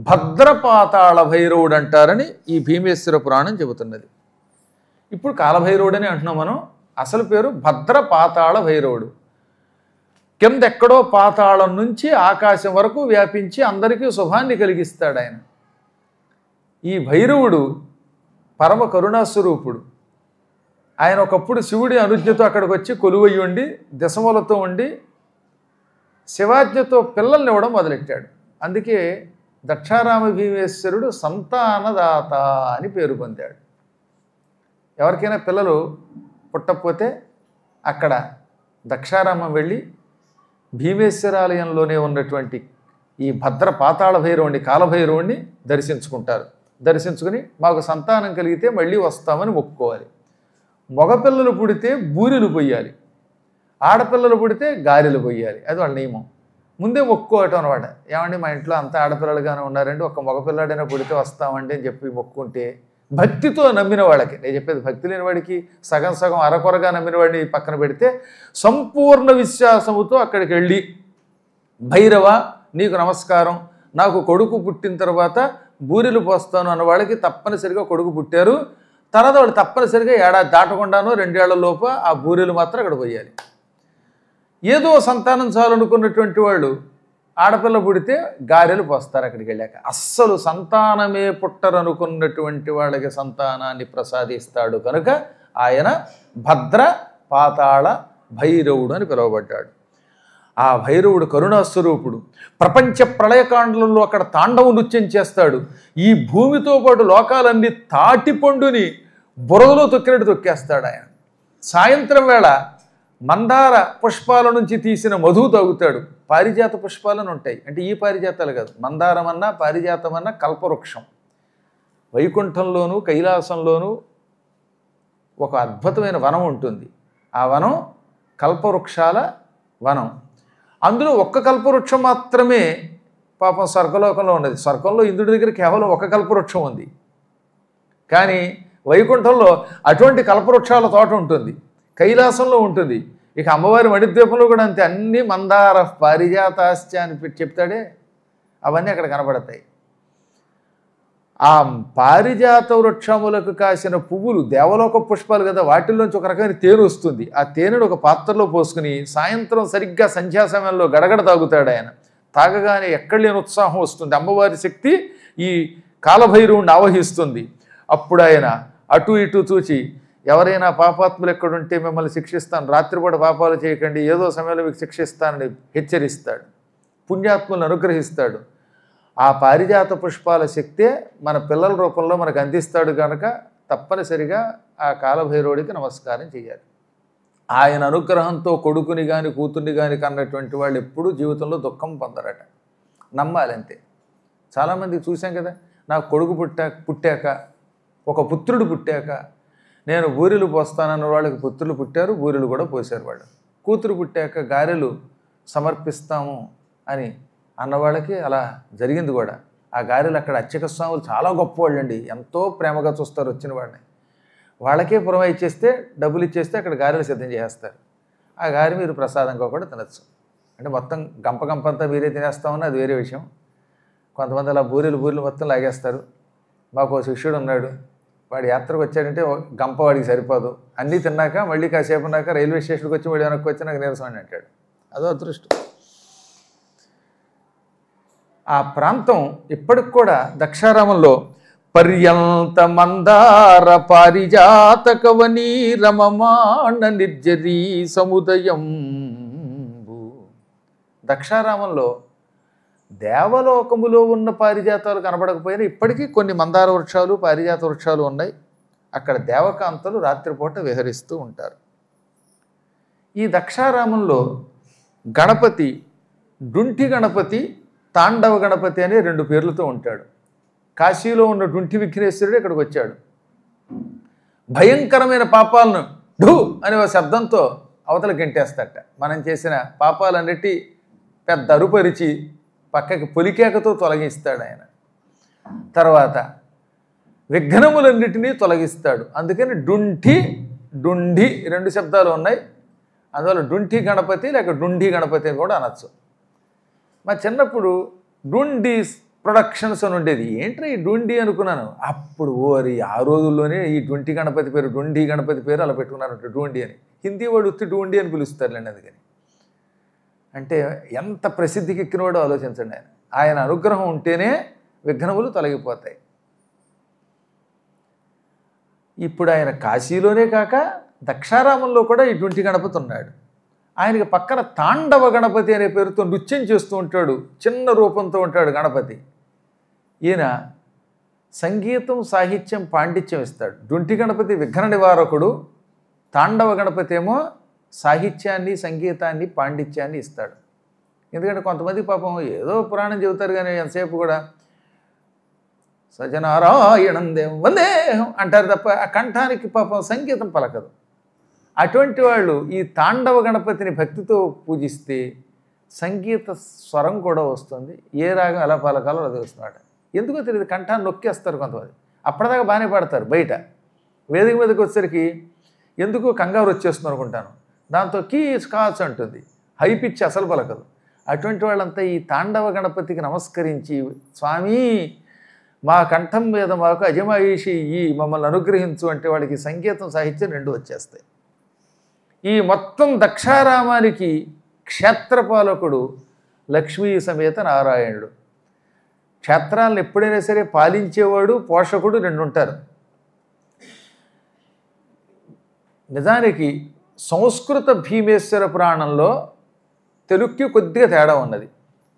భద్రపాతాళ భైరవుడు అంటారని ఈ భీమేశ్వర పురాణం చెబుతున్నది. ఇప్పుడు కాలభైరవుడని అంటున్నాం మనం, అసలు పేరు భద్రపాతాళ భైరవుడు. కింద ఎక్కడో పాతాళం నుంచి ఆకాశం వరకు వ్యాపించి అందరికీ శుభాన్ని కలిగిస్తాడు ఆయన. ఈ భైరవుడు పరమ కరుణాస్వరూపుడు. ఆయన ఒకప్పుడు శివుడి అనుజ్ఞతో అక్కడికి వచ్చి కొలువయ్యి ఉండి దశములతో ఉండి శివాజ్ఞతో పిల్లల్ని ఇవ్వడం మొదలెట్టాడు. అందుకే దక్షారామ భీమేశ్వరుడు సంతానదాత అని పేరు పొందాడు. ఎవరికైనా పిల్లలు పుట్టకపోతే అక్కడ దక్షారామం వెళ్ళి భీమేశ్వరాలయంలోనే ఉన్నటువంటి ఈ భద్ర పాతాళ భైరవుణ్ణి, కాలభైరవుణ్ణి దర్శించుకుంటారు. దర్శించుకుని మాకు సంతానం కలిగితే మళ్ళీ వస్తామని మొక్కుకోవాలి. మగపిల్లలు పుడితే బూరెలు పొయ్యాలి, ఆడపిల్లలు పుడితే గారెలు పొయ్యాలి. అది వాళ్ళ నియమం. ముందే మొక్కుకోవటం అనమాట. ఏమండి మా ఇంట్లో అంతా ఆడపిల్లలుగానే ఉన్నారండి, ఒక మగపిల్లాడైనా పుడితే వస్తామండి అని చెప్పి మొక్కుంటే భక్తితో నమ్మిన వాళ్ళకి, నేను చెప్పేది భక్తి లేని వాడికి సగం సగం అరకొరగా నమ్మిన వాడిని పక్కన పెడితే, సంపూర్ణ విశ్వాసముతో అక్కడికి వెళ్ళి భైరవ నీకు నమస్కారం, నాకు కొడుకు పుట్టిన తర్వాత బూరెలు పోస్తాను అన్న వాళ్ళకి తప్పనిసరిగా కొడుకు పుట్టారు. తర్వాత వాళ్ళు తప్పనిసరిగా ఏడాది దాటకుండానో 2 ఏళ్ల లోపు ఆ బూరెలు మాత్రం అక్కడ పోయాలి. ఏదో సంతానం చాలనుకున్నటువంటి వాళ్ళు ఆడపిల్ల పుడితే గారెలు పోస్తారు అక్కడికి వెళ్ళాక. అస్సలు సంతానమే పుట్టరనుకున్నటువంటి వాళ్ళకి సంతానాన్ని ప్రసాదిస్తాడు కనుక ఆయన భద్ర పాతాళ భైరవుడు అని పిలువబడ్డాడు. ఆ భైరవుడు కరుణాస్వరూపుడు. ప్రపంచ ప్రళయకాండలలో అక్కడ తాండవ నృత్యం చేస్తాడు. ఈ భూమితో పాటు లోకాలన్నీ తాటిపండుని బురదలో తొక్కినట్టు తొక్కేస్తాడు ఆయన. సాయంత్రం వేళ మందార పుష్పాల నుంచి తీసిన మధువు తాగుతాడు. పారిజాత పుష్పాలను ఉంటాయి, అంటే ఈ పారిజాతాలు కాదు, మందారం అన్నా పారిజాతం అన్నా కల్పవృక్షం. వైకుంఠంలోనూ కైలాసంలోనూ ఒక అద్భుతమైన వనం ఉంటుంది. ఆ వనం కల్పవృక్షాల వనం. అందులో ఒక్క కల్పవృక్షం మాత్రమే పాపం స్వర్గలోకంలో ఉన్నది. స్వర్గంలో ఇంద్రుడి దగ్గర కేవలం ఒక కల్పవృక్షం ఉంది, కానీ వైకుంఠంలో అటువంటి కల్పవృక్షాల తోట ఉంటుంది, కైలాసంలో ఉంటుంది. ఇక అమ్మవారి మణిద్వీపంలో కూడా అంతే, అన్ని మందార పారిజాతాశ్చ అని చెప్తాడే, అవన్నీ అక్కడ కనబడతాయి. ఆ పారిజాత వృక్షములకు కాసిన పువ్వులు దేవలోక పుష్పాలు కదా, వాటిల్లోంచి ఒక రకమైన తేనె వస్తుంది. ఆ తేనెను ఒక పాత్రలో పోసుకుని సాయంత్రం సరిగ్గా సంధ్యా సమయంలో గడగడ తాగుతాడు ఆయన. తాగగానే ఎక్కడ లేని ఉత్సాహం వస్తుంది. అమ్మవారి శక్తి ఈ కాలభైరవుణ్ణి ఆవహిస్తుంది. అప్పుడు ఆయన అటు ఇటు చూచి, ఎవరైనా పాపాత్ములు ఎక్కడుంటే మిమ్మల్ని శిక్షిస్తాను, రాత్రిపూట పాపాలు చేయకండి, ఏదో సమయంలో మీకు శిక్షిస్తానని హెచ్చరిస్తాడు. పుణ్యాత్ములను అనుగ్రహిస్తాడు. ఆ పారిజాత పుష్పాల శక్తే మన పిల్లల రూపంలో మనకు అందిస్తాడు కనుక తప్పనిసరిగా ఆ కాలభైరవుడికి నమస్కారం చేయాలి. ఆయన అనుగ్రహంతో కొడుకుని కానీ కూతుర్ని కానీ కన్నటువంటి వాళ్ళు ఎప్పుడూ జీవితంలో దుఃఖం పొందరట. నమ్మాలి అంతే. చాలామంది చూసాం కదా, నాకు కొడుకు పుట్టాక ఒక పుత్రుడు పుట్టాక నేను బూరెలు పోస్తానన్న వాళ్ళకి పుత్రులు పుట్టారు, బూరెలు కూడా పోసారు వాళ్ళు. కూతురు పుట్టాక గారెలు సమర్పిస్తాము అని అన్నవాళ్ళకి అలా జరిగింది కూడా. ఆ గారెలు అక్కడ అర్చక స్వాములు చాలా గొప్పవాళ్ళు అండి, ఎంతో ప్రేమగా చూస్తారు వచ్చిన వాడిని. వాళ్ళకే పురమా ఇచ్చేస్తే, డబ్బులు ఇచ్చేస్తే అక్కడ గారెలు సిద్ధం చేస్తారు. ఆ గారె మీరు ప్రసాదంగా కూడా తినచ్చు. అంటే మొత్తం గంపంతా మీరే తినేస్తామని అది వేరే విషయం. కొంతమంది అలా బూరెలు మొత్తం లాగేస్తారు. మాకు ఒక శిష్యుడు ఉన్నాడు, వాడు యాత్రకు వచ్చాడంటే గంప వాడికి సరిపోదు, అన్నీ తిన్నాక మళ్ళీ కాసేపు ఉన్నాక రైల్వే స్టేషన్కి వచ్చి మళ్ళీ వెనక్కి వచ్చి నాకు నీరసం అని అంటాడు. అదో అదృష్టం. ఆ ప్రాంతం ఇప్పటికి కూడా దక్షారామంలో పర్యంత మందార పారిజాతకవనీ రమమాణ నిర్జరీ సముదయం. దక్షారామంలో దేవలోకములో ఉన్న పారిజాతాలు కనబడకపోయినా ఇప్పటికీ కొన్ని మందార వృక్షాలు పారిజాత వృక్షాలు ఉన్నాయి. అక్కడ దేవకాంతలు రాత్రిపూట విహరిస్తూ ఉంటారు. ఈ దక్షారామంలో గణపతి డుంఠి గణపతి, తాండవ గణపతి అనే రెండు పేర్లతో ఉంటాడు. కాశీలో ఉన్న డుంఠి విఘ్నేశ్వరుడు ఇక్కడికి వచ్చాడు. భయంకరమైన పాపాలను ఢూ అనే ఒక శబ్దంతో అవతల గెంటేస్తాట. మనం చేసిన పాపాలన్నిటి పెద్ద అరుపరిచి పక్కకి పొలికేకతో తొలగిస్తాడు ఆయన. తర్వాత విఘ్నములన్నిటినీ తొలగిస్తాడు. అందుకని డుంఠి రెండు శబ్దాలు ఉన్నాయి. అందువల్ల డుంఠి గణపతి లేక డుండి గణపతి అని కూడా అనొచ్చు. మా చిన్నప్పుడు డుండీస్ ప్రొడక్షన్స్ అని ఉండేది. ఏంట్రా ఈ డుండి అనుకున్నాను. అప్పుడు ఓరి ఆ రోజుల్లోనే ఈ డుంటి గణపతి పేరు, డుండి గణపతి పేరు అలా పెట్టుకున్నారంట, డుండి అని. హిందీ వాడు ఉత్తి డుండి అని పిలుస్తారులేండి. అందుకని అంటే ఎంత ప్రసిద్ధికి ఎక్కినవాడో ఆలోచించండి. ఆయన అనుగ్రహం ఉంటేనే విఘ్నములు తొలగిపోతాయి. ఇప్పుడు ఆయన కాశీలోనే కాక దక్షారామంలో కూడా ఈ డుంటి గణపతి ఉన్నాడు. ఆయనకి పక్కన తాండవ గణపతి అనే పేరుతో నృత్యం చేస్తూ ఉంటాడు. చిన్న రూపంతో ఉంటాడు గణపతి. ఈయన సంగీతం, సాహిత్యం, పాండిత్యం ఇస్తాడు. డుంటి గణపతి విఘ్న నివారకుడు, తాండవ గణపతి ఏమో సాహిత్యాన్ని, సంగీతాన్ని, పాండిత్యాన్ని ఇస్తాడు. ఎందుకంటే కొంతమంది పాపం ఏదో పురాణం చెబుతారు కానీ ఎంతసేపు కూడా సజనారాయణం దేవం వందేహం అంటారు తప్ప ఆ కంఠానికి పాపం సంగీతం పలకదు. అటువంటి వాళ్ళు ఈ తాండవ గణపతిని భక్తితో పూజిస్తే సంగీత స్వరం కూడా వస్తుంది. ఏ రాగం ఎలా పలకాలో అది వస్తున్నాడు. ఎందుకో తెలియదు, కంఠాన్ని నొక్కేస్తారు కొంతమంది. అప్పటిదాకా బాగానే పాడతారు, బయట వేదిక మీదకి వచ్చేసరికి ఎందుకు కంగారు వచ్చేస్తుంది అనుకుంటాను. దాంతో కీచ్ కాచ్ అంటుంది, హై పిచ్ అసలు పలకదు. అటువంటి వాళ్ళంతా ఈ తాండవ గణపతికి నమస్కరించి, స్వామి మా కంఠం మీద మాకు అజమాయిషి ఈ మమ్మల్ని అనుగ్రహించు అంటే వాళ్ళకి సంగీతం, సాహిత్యం రెండు వచ్చేస్తాయి. ఈ మొత్తం దక్షారామానికి క్షేత్రపాలకుడు లక్ష్మీ సమేత నారాయణుడు. క్షేత్రాలను ఎప్పుడైనా సరే పాలించేవాడు, పోషకుడు రెండు ఉంటారు. నిజానికి సంస్కృత భీమేశ్వర పురాణంలో తెలుగుకి కొద్దిగా తేడా ఉన్నది.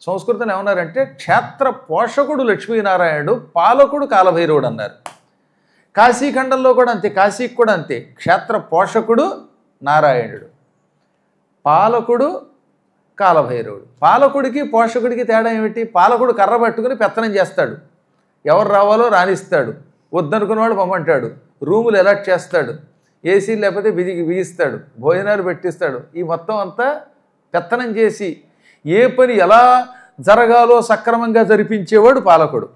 సంస్కృతంలో ఏమన్నారంటే క్షేత్ర పోషకుడు లక్ష్మీనారాయణుడు, పాలకుడు కాలభైరవుడు అన్నారు. కాశీఖండంలో కూడా అంతే, కాశీకి కూడా అంతే. క్షేత్ర పోషకుడు నారాయణుడు, పాలకుడు కాలభైరవుడు. పాలకుడికి పోషకుడికి తేడా ఏమిటి? పాలకుడు కర్ర పట్టుకుని పెత్తనం చేస్తాడు, ఎవరు రావాలో రాణిస్తాడు, వద్దనుకున్న వాడు పొమ్మంటాడు, రూములు అలాట్ చేస్తాడు, ఏసీ లేకపోతే బిగిస్తాడు, భోజనాలు పెట్టిస్తాడు. ఈ మొత్తం అంతా పెత్తనం చేసి ఏ పని ఎలా జరగాలో సక్రమంగా జరిపించేవాడు పాలకుడు.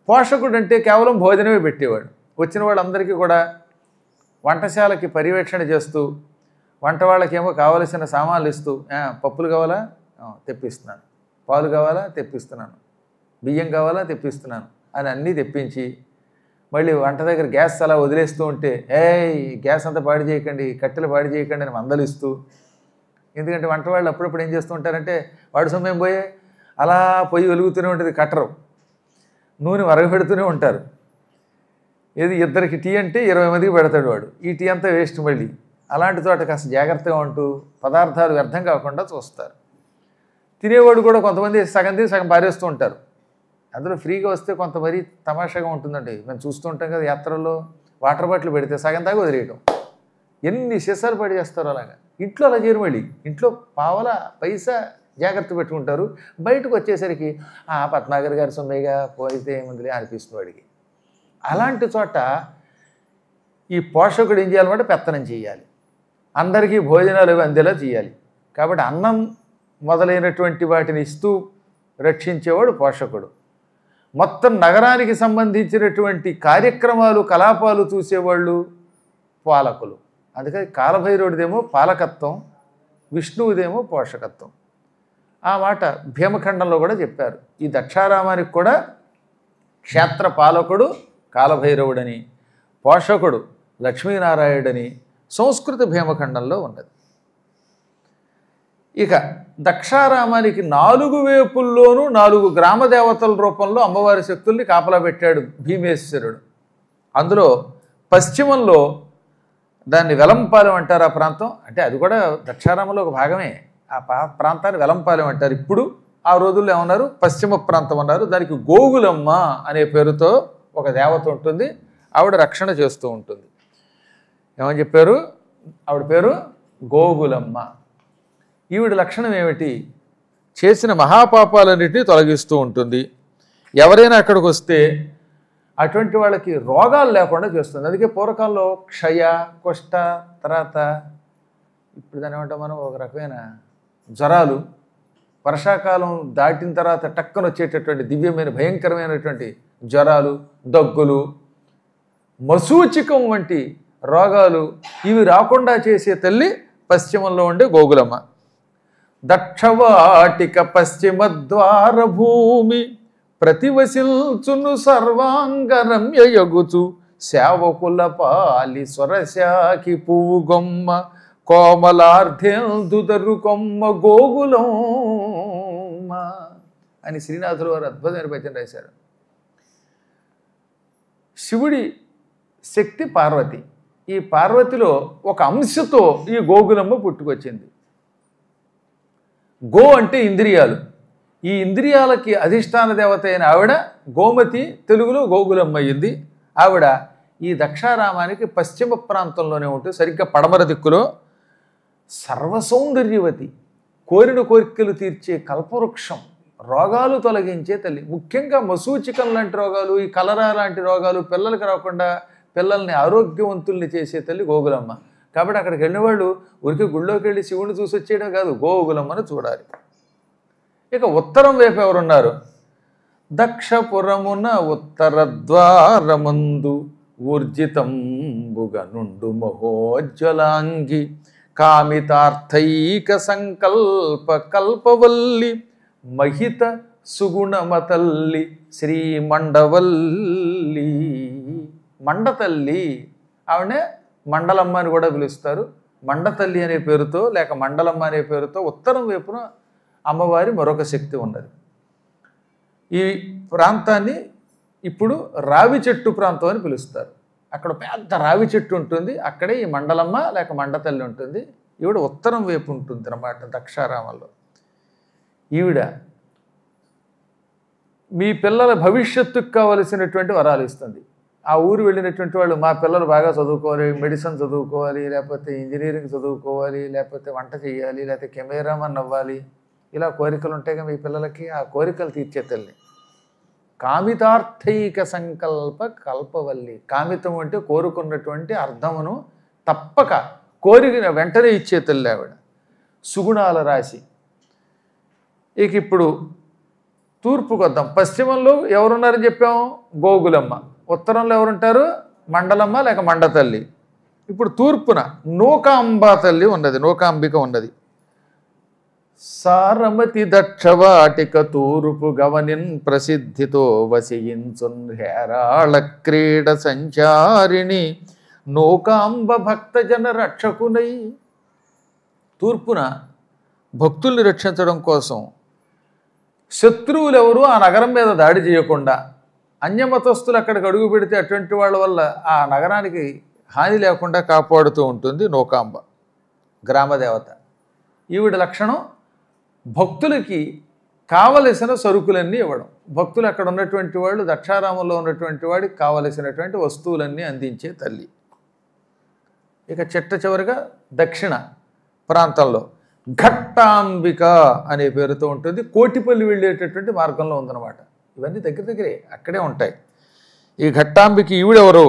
పోషకుడు అంటే కేవలం భోజనమే పెట్టేవాడు. వచ్చిన వాళ్ళందరికీ కూడా వంటశాలకి పర్యవేక్షణ చేస్తూ, వంట వాళ్ళకేమో కావలసిన సామాన్లు ఇస్తూ, పప్పులు కావాలా తెప్పిస్తున్నాను, పాలు కావాలా తెప్పిస్తున్నాను, బియ్యం కావాలా తెప్పిస్తున్నాను అని అన్నీ తెప్పించి, మళ్ళీ వంట దగ్గర గ్యాస్ అలా వదిలేస్తూ ఉంటే గ్యాస్ అంతా పాడు చేయకండి, కట్టెలు పాడు చేయకండి అని మందలిస్తూ. ఎందుకంటే వంట వాళ్ళు అప్పుడప్పుడు ఏం చేస్తూ ఉంటారంటే వాడు సమయం పోయే అలా పొయ్యి వెలుగుతూనే ఉంటుంది, కట్టరు, నూనె మరగపెడుతూనే ఉంటారు. ఏది ఇద్దరికి టీ అంటే 20 మందికి పెడతాడు వాడు, ఈ టీ అంతా వేస్ట్. మళ్ళీ అలాంటి చోట కాస్త జాగ్రత్తగా ఉంటూ పదార్థాలు వ్యర్థం కాకుండా చూస్తారు. తినేవాడు కూడా కొంతమంది సగం తిని సగం పారేస్తూ ఉంటారు. అందులో ఫ్రీగా వస్తే కొంత మరీ తమాషాగా ఉంటుందండి. మేము చూస్తూ ఉంటాం కదా యాత్రల్లో, వాటర్ బాటిల్ పెడితే సగం దాకా వదిలేయటం, ఎన్ని సీసాలు పడి చేస్తారు. అలాగా ఇంట్లో అలా చేయరు. మళ్ళీ ఇంట్లో పావల పైసా జాగ్రత్త పెట్టుకుంటారు. బయటకు వచ్చేసరికి పద్మాగర్ గారి సొమ్మేగా పోయితే ఏముందిలే అనిపిస్తుంది వాడికి. అలాంటి చోట ఈ పోషకుడు ఏం చేయాలంటే పెత్తనం చేయాలి, అందరికీ భోజనాలు అందేలా చేయాలి. కాబట్టి అన్నం మొదలైనటువంటి వాటిని ఇస్తూ రక్షించేవాడు పోషకుడు. మొత్తం నగరానికి సంబంధించినటువంటి కార్యక్రమాలు కలాపాలు చూసేవాళ్ళు పాలకులు. అందుకని కాలభైరవుడిదేమో పాలకత్వం, విష్ణువుదేమో పోషకత్వం. ఆ మాట భీమఖండంలో కూడా చెప్పారు. ఈ దక్షారామానికి కూడా క్షేత్ర పాలకుడు కాలభైరవుడని, పోషకుడు లక్ష్మీనారాయణుడని సంస్కృత భీమఖండంలో ఉన్నది. ఇక దక్షారామానికి 4 వైపుల్లోనూ 4 గ్రామ దేవతల రూపంలో అమ్మవారి శక్తుల్ని కాపలా పెట్టాడు భీమేశ్వరుడు. అందులో పశ్చిమంలో దాన్ని వెలంపాలెం అంటారు. ఆ ప్రాంతం అంటే అది కూడా దక్షారామంలో ఒక భాగమే. ఆ ప్రాంతాన్ని వెలంపాలెం అంటారు. ఇప్పుడు ఆ రోజుల్లో ఏమన్నారు, పశ్చిమ ప్రాంతం అన్నారు. దానికి గోగులమ్మ అనే పేరుతో ఒక దేవత ఉంటుంది, ఆవిడ రక్షణ చేస్తూ ఉంటుంది. ఏమని చెప్పారు? ఆవిడ పేరు గోగులమ్మ. ఈవిడ లక్షణం ఏమిటి? చేసిన మహాపాపాలన్నింటినీ తొలగిస్తూ ఉంటుంది. ఎవరైనా అక్కడికి వస్తే అటువంటి వాళ్ళకి రోగాలు లేకుండా చేస్తుంది. అందుకే పూర్వకాలంలో క్షయ, కుష్ట, తర్వాత ఇప్పుడు దాని ఏమంటాం మనం, ఒక రకమైన జ్వరాలు, వర్షాకాలం దాటిన తర్వాత టక్కన వచ్చేటటువంటి దివ్యమైన భయంకరమైనటువంటి జ్వరాలు, దగ్గులు, మశూచికం వంటి రోగాలు, ఇవి రాకుండా చేసే తల్లి పశ్చిమంలో ఉండే గోగులమ్మ. దక్షవాటిక పశ్చిమ ద్వార భూమి ప్రతివశిల్చును సర్వాంగరమ్యయగుచు సేవకుల పాలి స్వరశాఖి పువ్వు గొమ్మ కోమలార్ధేందుదరు కొమ్మ గోగులమ్మ అని శ్రీనాథులు వారు అద్భుతమైన పద్యం రాశారు. శివుడి శక్తి పార్వతి. ఈ పార్వతిలో ఒక అంశతో ఈ గోగులమ్మ పుట్టుకొచ్చింది. గో అంటే ఇంద్రియాలు. ఈ ఇంద్రియాలకి అధిష్టాన దేవత అయిన ఆవిడ గోమతి, తెలుగులో గోగులమ్మ అయ్యింది. ఆవిడ ఈ దక్షారామానికి పశ్చిమ ప్రాంతంలోనే ఉంటుంది, సరిగ్గా పడమర దిక్కులో. సర్వసౌందర్యవతి, కోరిన కోరికలు తీర్చే కల్పవృక్షం, రోగాలు తొలగించే తల్లి. ముఖ్యంగా మశూచికం లాంటి రోగాలు, ఈ కలరా లాంటి రోగాలు పిల్లలకి రాకుండా పిల్లల్ని ఆరోగ్యవంతుల్ని చేసే తల్లి గోగులమ్మ. కాబట్టి అక్కడికి వెళ్ళిన వాళ్ళు ఉరికి గుళ్ళోకి వెళ్ళి శివుని చూసి వచ్చేయడం కాదు, గోగులమ్మను చూడాలి. ఇక ఉత్తరం వైపు ఎవరున్నారు? దక్షపురమున ఉత్తర ద్వారమందు ఊర్జితంబుగా నుండు మహోజ్వలాంగి కామితార్థైక సంకల్ప కల్పవల్లి మహిత సుగుణమతల్లి శ్రీ మండవల్లి. మండతల్లి, ఆవిడనే మండలమ్మ అని కూడా పిలుస్తారు. మండతల్లి అనే పేరుతో లేక మండలమ్మ అనే పేరుతో ఉత్తరం వైపున అమ్మవారి మరొక శక్తి ఉన్నది. ఈ ప్రాంతాన్ని ఇప్పుడు రావి చెట్టు ప్రాంతం అని పిలుస్తారు. అక్కడ పెద్ద రావి చెట్టు ఉంటుంది, అక్కడే ఈ మండలమ్మ లేక మండతల్లి ఉంటుంది. ఈవిడ ఉత్తరం వైపు ఉంటుంది అన్నమాట దక్షారామంలో. ఈవిడ మీ పిల్లల భవిష్యత్తుకు కావలసినటువంటి వరాలు ఇస్తుంది. ఆ ఊరు వెళ్ళినటువంటి వాళ్ళు మా పిల్లలు బాగా చదువుకోవాలి, మెడిసిన్ చదువుకోవాలి, లేకపోతే ఇంజనీరింగ్ చదువుకోవాలి, లేకపోతే వంట చేయాలి, లేకపోతే కెమెరామన్ అవ్వాలి, ఇలా కోరికలు ఉంటాయిగా మీ పిల్లలకి. ఆ కోరికలు తీర్చే తల్లి. కామితార్థైక సంకల్ప కల్పవల్లి. కామితం అంటే కోరుకున్నటువంటి అర్థమును తప్పక కోరిక వెంటనే ఇచ్చే తల్లి ఆవిడ. సుగుణాల రాశి. ఇక ఇప్పుడు తూర్పుకు వద్దాం. పశ్చిమంలో ఎవరున్నారని చెప్పాము? గోగులమ్మ. ఉత్తరంలో ఎవరుంటారు? మండలమ్మ లేక మండతల్లి. ఇప్పుడు తూర్పున నూకాంబ తల్లి ఉన్నది, నూకాంబిక ఉన్నది. సారమతి దక్షవాటిక తూర్పు గవనిన్ ప్రసిద్ధితో వసియించున్ హేరాళ క్రీడ సంచారిణి నూకాంబ భక్తజన రక్షకునై. తూర్పున భక్తుల్ని రక్షించడం కోసం శత్రువులు ఎవరు ఆ నగరం మీద దాడి చేయకుండా, అన్యమతస్థులు అక్కడికి అడుగు పెడితే అటువంటి వాళ్ళ వల్ల ఆ నగరానికి హాని లేకుండా కాపాడుతూ ఉంటుంది నూకాంబ, గ్రామదేవత. ఈవిడ లక్షణం భక్తులకి కావలసిన సరుకులన్నీ ఇవ్వడం. భక్తులు అక్కడ ఉన్నటువంటి వాళ్ళు, దక్షారామంలో ఉన్నటువంటి వాడికి కావలసినటువంటి వస్తువులన్నీ అందించే తల్లి. ఇక చిట్ట చివరిగా దక్షిణ ప్రాంతంలో ఘట్టాంబిక అనే పేరుతో ఉంటుంది. కోటిపల్లి వెళ్ళేటటువంటి మార్గంలో ఉందన్నమాట. ఇవన్నీ దగ్గర దగ్గరే అక్కడే ఉంటాయి. ఈ ఘట్టాంబిక ఈవిడెవరు?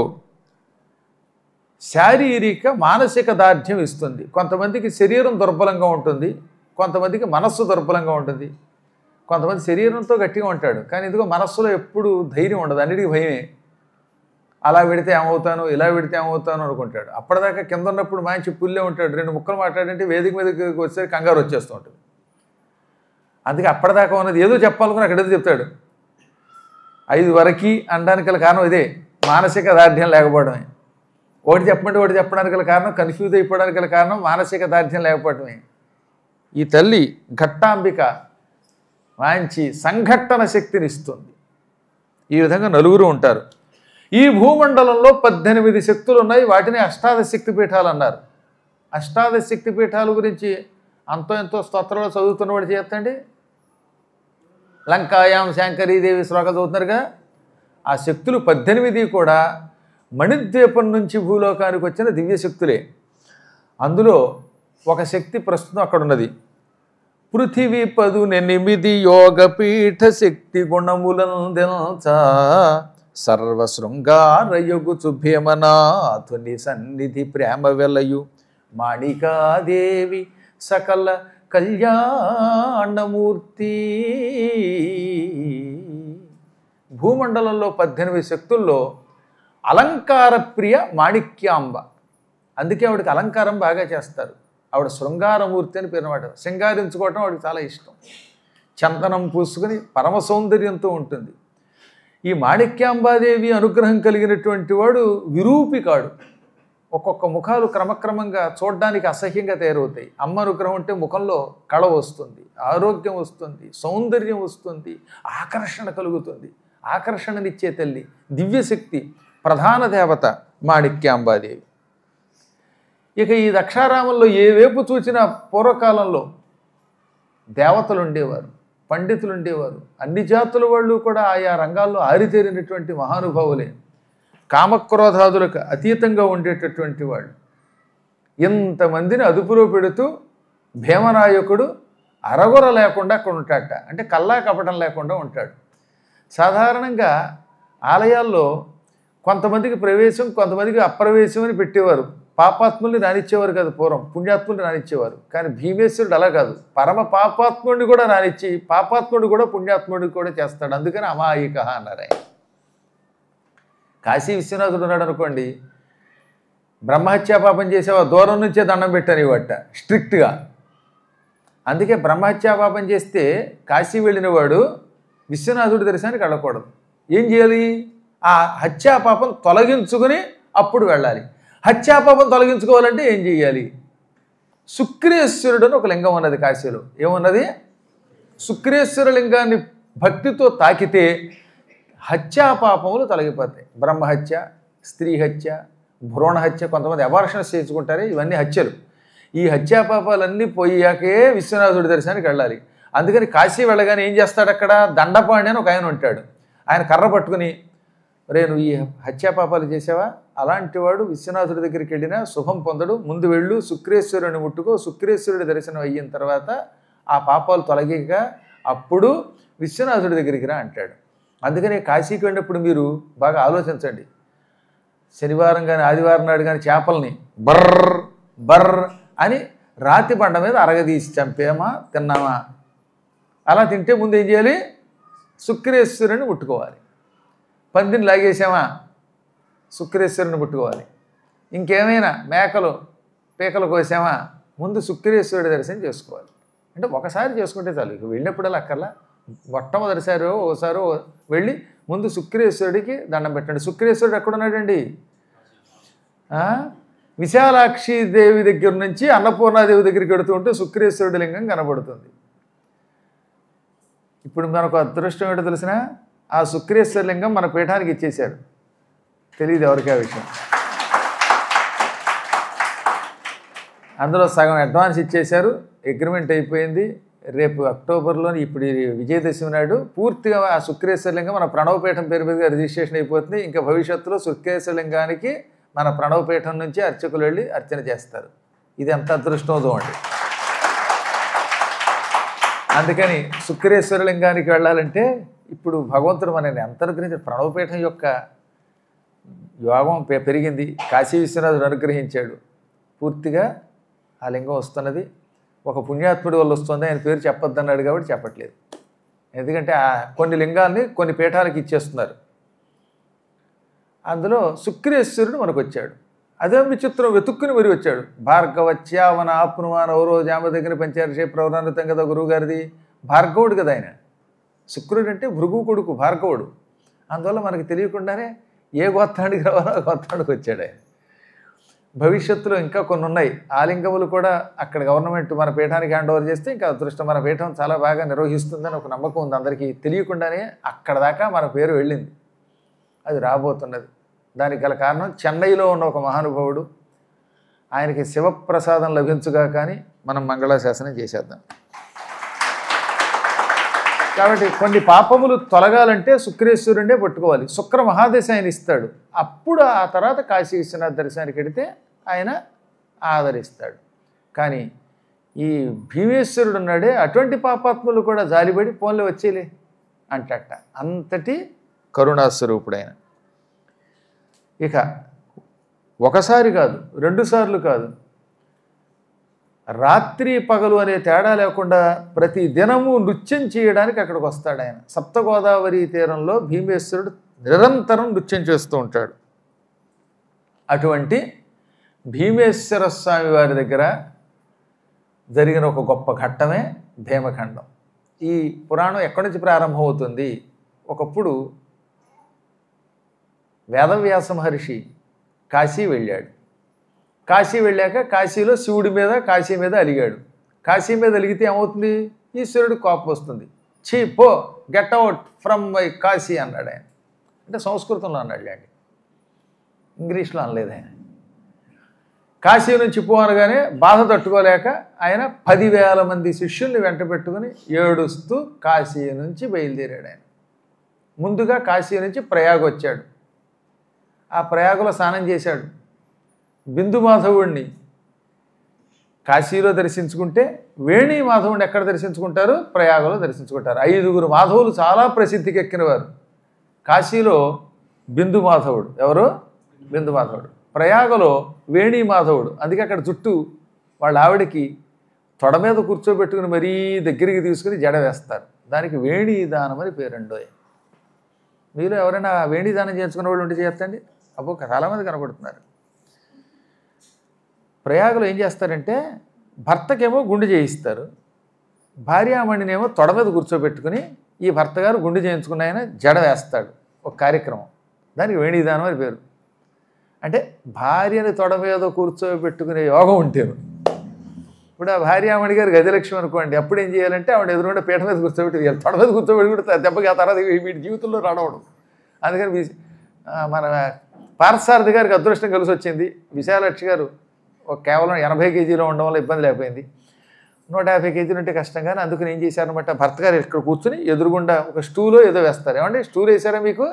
శారీరక మానసిక దార్ఢ్యం ఇస్తుంది. కొంతమందికి శరీరం దుర్బలంగా ఉంటుంది, కొంతమందికి మనస్సు దుర్బలంగా ఉంటుంది. కొంతమంది శరీరంతో గట్టిగా ఉంటాడు, కానీ ఇదిగో మనస్సులో ఎప్పుడు ధైర్యం ఉండదు, అన్నిటికీ భయమే. అలా పెడితే ఏమవుతాను, ఇలా పెడితే ఏమవుతాను అనుకుంటాడు. అప్పటిదాకా కింద ఉన్నప్పుడు మంచి పుల్లే ఉంటాడు. రెండు ముక్కలు మాట్లాడంటే వేదిక మీదకి వచ్చే కంగారు వచ్చేస్తూ ఉంటుంది. అందుకే అప్పటిదాకా ఉన్నది ఏదో చెప్పాలనుకుని అక్కడ ఏదో చెప్తాడు. 5 వరకు అనడానికి గల కారణం ఇదే, మానసిక దార్ఢ్యం లేకపోవడమే. ఒకటి చెప్పమంటే ఒకటి చెప్పడానికి గల కారణం, కన్ఫ్యూజ్ అయిపోవడానికి గల కారణం మానసిక దార్ఢ్యం లేకపోవడమే. ఈ తల్లి ఘట్టాంబిక మంచి సంఘట్టన శక్తిని ఇస్తుంది. ఈ విధంగా నలుగురు ఉంటారు. ఈ భూమండలంలో 18 శక్తులు ఉన్నాయి. వాటిని అష్టాదశ శక్తి పీఠాలు అన్నారు. అష్టాదశ శక్తి పీఠాల గురించి అంతో ఎంతో స్తోత్రంలో చదువుతున్నవాడు చేస్తండి. లంకాయాం శాంకరీదేవి శ్లోకం చదువుతున్నారుగా. ఆ శక్తులు 18 కూడా మణిద్వీపం నుంచి భూలోకానికి వచ్చిన దివ్యశక్తులే. అందులో ఒక శక్తి ప్రస్తుతం అక్కడ ఉన్నది. పృథివీ 18 యోగపీఠ శక్తి గుణములందెల్చ సర్వశృంగారయుగుచు భీమనాథుని సన్నిధి ప్రేమ వెలయు మాణికాదేవి సకల కళ్యాణమూర్తి. భూమండలంలో 18 శక్తుల్లో అలంకార ప్రియ మాణిక్యాంబ. అందుకే ఆవిడకి అలంకారం బాగా చేస్తారు. ఆవిడ శృంగారమూర్తి అని పేరునమాట. శృంగారించుకోవటం ఆవిడకి చాలా ఇష్టం. చందనం పూసుకుని పరమ సౌందర్యంతో ఉంటుంది. ఈ మాణిక్యాంబాదేవి అనుగ్రహం కలిగినటువంటి వాడు విరూపికాడు. ఒక్కొక్క ముఖాలు క్రమక్రమంగా చూడడానికి అసహ్యంగా తయారవుతాయి. అమ్మ అనుగ్రహం ఉంటే ముఖంలో కళ వస్తుంది, ఆరోగ్యం వస్తుంది, సౌందర్యం వస్తుంది, ఆకర్షణ కలుగుతుంది. ఆకర్షణనిచ్చే తల్లి, దివ్యశక్తి, ప్రధాన దేవత మాణిక్యాంబాదేవి. ఇక ఈ దక్షారామంలో ఏ వైపు చూసినా పూర్వకాలంలో దేవతలు ఉండేవారు, పండితులు ఉండేవారు. అన్ని జాతుల వాళ్ళు కూడా ఆయా రంగాల్లో ఆరితేరినటువంటి మహానుభావులే. కామక్రోధాదులకు అతీతంగా ఉండేటటువంటి వాళ్ళు. ఇంతమందిని అదుపులో పెడుతూ భీమనాయకుడు అరగొర లేకుండా అక్కడ ఉంటాడట. అంటే కల్లా కపటం లేకుండా ఉంటాడు. సాధారణంగా ఆలయాల్లో కొంతమందికి ప్రవేశం, కొంతమందికి అప్రవేశం అని పెట్టేవారు. పాపాత్ముల్ని రానిచ్చేవారు కాదు పూర్వం, పుణ్యాత్ముల్ని రానిచ్చేవారు. కానీ భీమేశ్వరుడు అలా కాదు, పరమ పాపాత్ముడిని కూడా రానిచ్చి పాపాత్ముడు కూడా పుణ్యాత్ముడికి కూడా చేస్తాడు. అందుకని అమాయిక అన్నారు ఆయన. కాశీ విశ్వనాథుడు ఉన్నాడు అనుకోండి, బ్రహ్మహత్యా పాపం చేసేవా దూరం నుంచే దండం పెట్టని ఇవట స్ట్రిక్ట్గా. అందుకే బ్రహ్మహత్యా పాపం చేస్తే కాశీ వెళ్ళిన వాడు విశ్వనాథుడి దర్శనానికి వెళ్ళకూడదు. ఏం చేయాలి? ఆ హత్యా పాపం తొలగించుకుని అప్పుడు వెళ్ళాలి. హత్యాపాపం తొలగించుకోవాలంటే ఏం చేయాలి? శుక్రేశ్వరుడు అని ఒక లింగం ఉన్నది కాశీలో. ఏమున్నది? శుక్రేశ్వర లింగాన్ని భక్తితో తాకితే హత్యాపాపములు తొలగిపోతాయి. బ్రహ్మహత్య, స్త్రీ హత్య, భ్రూణ హత్య, కొంతమంది అబార్షన్స్ చేసుకుంటారే, ఇవన్నీ హత్యలు. ఈ హత్యాపాపాలన్నీ పోయాకే విశ్వనాథుడి దర్శనానికి వెళ్ళాలి. అందుకని కాశీ వెళ్ళగానే ఏం చేస్తాడు, అక్కడ దండపాణి అని ఒక ఆయన ఉంటాడు. ఆయన కర్ర పట్టుకుని, రే నువ్వు ఈ హత్యాపాపాలు చేసావా, అలాంటి వాడు విశ్వనాథుడి దగ్గరికి వెళ్ళినా శుభం పొందడు, ముందు వెళ్ళు శుక్రేశ్వరుని ముట్టుకో, శుక్రేశ్వరుడి దర్శనం అయిన తర్వాత ఆ పాపాలు తొలగిక అప్పుడు విశ్వనాథుడి దగ్గరికి రా అంటాడు. అందుకని కాశీకి వెళ్ళినప్పుడు మీరు బాగా ఆలోచించండి. శనివారం కానీ ఆదివారం నాడు కానీ చేపల్ని బర్ర బర్ర అని రాతి బండ మీద అరగదీసి చంపేమా తిన్నామా, అలా తింటే ముందు ఏం చేయాలి, శుక్రేశ్వరుని ముట్టుకోవాలి. పందిని లాగేసామా శుక్రేశ్వరుని ముట్టుకోవాలి. ఇంకేమైనా మేకలు పీకలు కోసామా ముందు శుక్రేశ్వరుడి దర్శనం చేసుకోవాలి. అంటే ఒకసారి చేసుకుంటే చాలు, ఇక వెళ్ళినప్పుడల్లా అక్కర్లా, మొట్టమొదటిసారి ఓసారి వెళ్ళి ముందు శుక్రేశ్వరుడికి దండం పెట్టండి. శుక్రేశ్వరుడు ఎక్కడున్నాడండి, విశాలాక్షి దేవి దగ్గర నుంచి అన్నపూర్ణాదేవి దగ్గరికి వెడుతూ ఉంటే శుక్రేశ్వరుడి లింగం కనబడుతుంది. ఇప్పుడు మనకు అదృష్టం ఏంటో తెలిసిన, ఆ శుక్రేశ్వర లింగం మన పీఠానికి ఇచ్చేశారు, తెలియదు ఎవరికి ఆ విషయం. అందులో సగం అడ్వాన్స్ ఇచ్చేశారు, అగ్రిమెంట్ అయిపోయింది. రేపు అక్టోబర్లో ఇప్పుడు విజయదశమి నాడు పూర్తిగా ఆ శుక్రేశ్వర లింగం మన ప్రణవపీఠం పేరు మీదుగా రిజిస్ట్రేషన్ అయిపోతుంది. ఇంకా భవిష్యత్తులో శుక్రేశ్వర లింగానికి మన ప్రణవపీఠం నుంచి అర్చకులు వెళ్ళి అర్చన చేస్తారు. ఇది ఎంత అదృష్టమవుతో అండి. అందుకని శుక్రేశ్వర లింగానికి వెళ్ళాలంటే ఇప్పుడు భగవంతుడు మనల్ని అంతర్గ్రహించి ప్రణవపీఠం యొక్క యోగం పెరిగింది, కాశీ విశ్వనాథుడు అనుగ్రహించాడు, పూర్తిగా ఆ లింగం వస్తున్నది. ఒక పుణ్యాత్ముడి వల్ల వస్తుంది, ఆయన పేరు చెప్పొద్దన్నాడు కాబట్టి చెప్పట్లేదు. ఎందుకంటే కొన్ని లింగాల్ని కొన్ని పీఠాలకు ఇచ్చేస్తున్నారు. అందులో శుక్రేశ్వరుడు మనకు వచ్చాడు. అదే విచిత్రం, వెతుక్కుని మరి వచ్చాడు. భార్గవచ్యావన ఆప్నుమాన ఓరో జామ దగ్గర పంచారషే ప్రవరానుతం కదా గురువుగారిది, భార్గవుడు కదా ఆయన. శుక్రుడు అంటే భృగు కొడుకు భార్గవుడు. అందువల్ల మనకు తెలియకుండానే ఏ గోత్రానికి రావాలో ఆ గోత్రానికి వచ్చాడు ఆయన. భవిష్యత్తులో ఇంకా కొన్ని ఉన్నాయి. ఆ లింగములు కూడా అక్కడ గవర్నమెంట్ మన పీఠానికి హ్యాండ్ ఓవర్ చేస్తే ఇంకా అదృష్టం, మన పీఠం చాలా బాగా నిర్వహిస్తుందని ఒక నమ్మకం ఉంది అందరికీ. తెలియకుండానే అక్కడ దాకా మన పేరు వెళ్ళింది, అది రాబోతున్నది. దానికి గల కారణం చెన్నైలో ఉన్న ఒక మహానుభావుడు, ఆయనకి శివప్రసాదం లభించుగా కానీ మనం మంగళాశాసనం చేసేద్దాం. కాబట్టి కొన్ని పాపములు తొలగాలంటే శుక్రేశ్వరుడే పట్టుకోవాలి. శుక్ర మహాదశ ఆయన ఇస్తాడు. అప్పుడు ఆ తర్వాత కాశీ విశ్వనాథ దర్శనానికి వెడితే ఆయన ఆదరిస్తాడు. కానీ ఈ భీమేశ్వరుడు ఉన్నాడే, అటువంటి పాపాత్ములు కూడా జాలిపడి పోన్లే వచ్చేలే అంటట, అంతటి కరుణాస్వరూపుడు ఆయన. ఇక ఒకసారి కాదు, 2 సార్లు కాదు, రాత్రి పగలు అనే తేడా లేకుండా ప్రతి దినము నృత్యం చేయడానికి అక్కడికి వస్తాడు ఆయన. సప్తగోదావరి తీరంలో భీమేశ్వరుడు నిరంతరం నృత్యం చేస్తూ ఉంటాడు. అటువంటి భీమేశ్వర స్వామి వారి దగ్గర జరిగిన ఒక గొప్ప ఘట్టమే భీమఖండం. ఈ పురాణం ఎక్కడి నుంచి ప్రారంభం అవుతుంది? ఒకప్పుడు వేదవ్యాస మహర్షి కాశీ వెళ్ళాడు. కాశీ వెళ్ళాక కాశీలో శివుడి మీద కాశీ మీద అలిగాడు. కాశీ మీద అలిగితే ఏమవుతుంది? ఈశ్వరుడు కోపం వస్తుంది. ఛీ పో, get out from my Kashi అన్నాడు ఆయన. అంటే సంస్కృతంలో అన్నాడు అండి, ఇంగ్లీష్లో అనలేదు ఆయన. కాశీ నుంచి పో అనగానే బాధ తట్టుకోలేక ఆయన 10,000 మంది శిష్యుల్ని వెంట పెట్టుకుని ఏడుస్తూ కాశీ నుంచి బయలుదేరాడు ఆయన. ముందుగా కాశీ నుంచి ప్రయాగ వచ్చాడు. ఆ ప్రయాగలో స్నానం చేశాడు. బిందు మాధవుడిని కాశీలో దర్శించుకుంటే వేణి మాధవుడిని ఎక్కడ దర్శించుకుంటారు? ప్రయాగలో దర్శించుకుంటారు. 5గురు మాధవులు చాలా ప్రసిద్ధికి ఎక్కినవారు. కాశీలో బిందు మాధవుడు, ఎవరు? బిందు మాధవుడు. ప్రయాగలో వేణి మాధవుడు. అందుకే అక్కడ జుట్టు వాళ్ళ ఆవిడకి తొడ మీద కూర్చోబెట్టుకుని మరీ దగ్గరికి తీసుకుని జడ వేస్తారు. దానికి వేణి దానం అని పేరండోయ్. మీలో ఎవరైనా వేణి దానం చేసుకున్న వాళ్ళు ఉంటే చేస్తండి. అబ్బో చాలామంది కనబడుతున్నారు. ప్రయాగలో ఏం చేస్తారంటే భర్తకేమో గుండు చేయిస్తారు, భార్యామణినేమో తొడ మీద కూర్చోబెట్టుకుని ఈ భర్త గారు గుండు చేయించుకున్న ఆయన జడ వేస్తాడు. ఒక కార్యక్రమం, దానికి వేణిదానం అని పేరు. అంటే భార్యని తొడ మీద కూర్చోబెట్టుకునే యోగం ఉంటేను. ఇప్పుడు ఆ భార్యామణి గారు గజలక్ష్మి అనుకోండి, అప్పుడు ఏం చేయాలంటే ఆవిడ ఎదురుండే పీట మీద కూర్చోబెట్టి తొడ మీద కూర్చోబెట్టి కూడా దెబ్బకి ఆ తర్వాత వీటి జీవితంలో రావడం. అందుకని మన పార్థసారథి గారికి అదృష్టం కలిసి వచ్చింది. విశాలాక్షి గారు కేవలం 80 కేజీలో ఉండడం వల్ల ఇబ్బంది లేకపోయింది. 150 కేజీలు ఉంటే కష్టం, కానీ అందుకని ఏం చేశారనమాట, భర్త గారు ఇక్కడ కూర్చుని ఎదురుగుండా ఒక స్టూలో ఏదో వేస్తారు. ఏమంటే స్టూల్ వేసారా మీకు?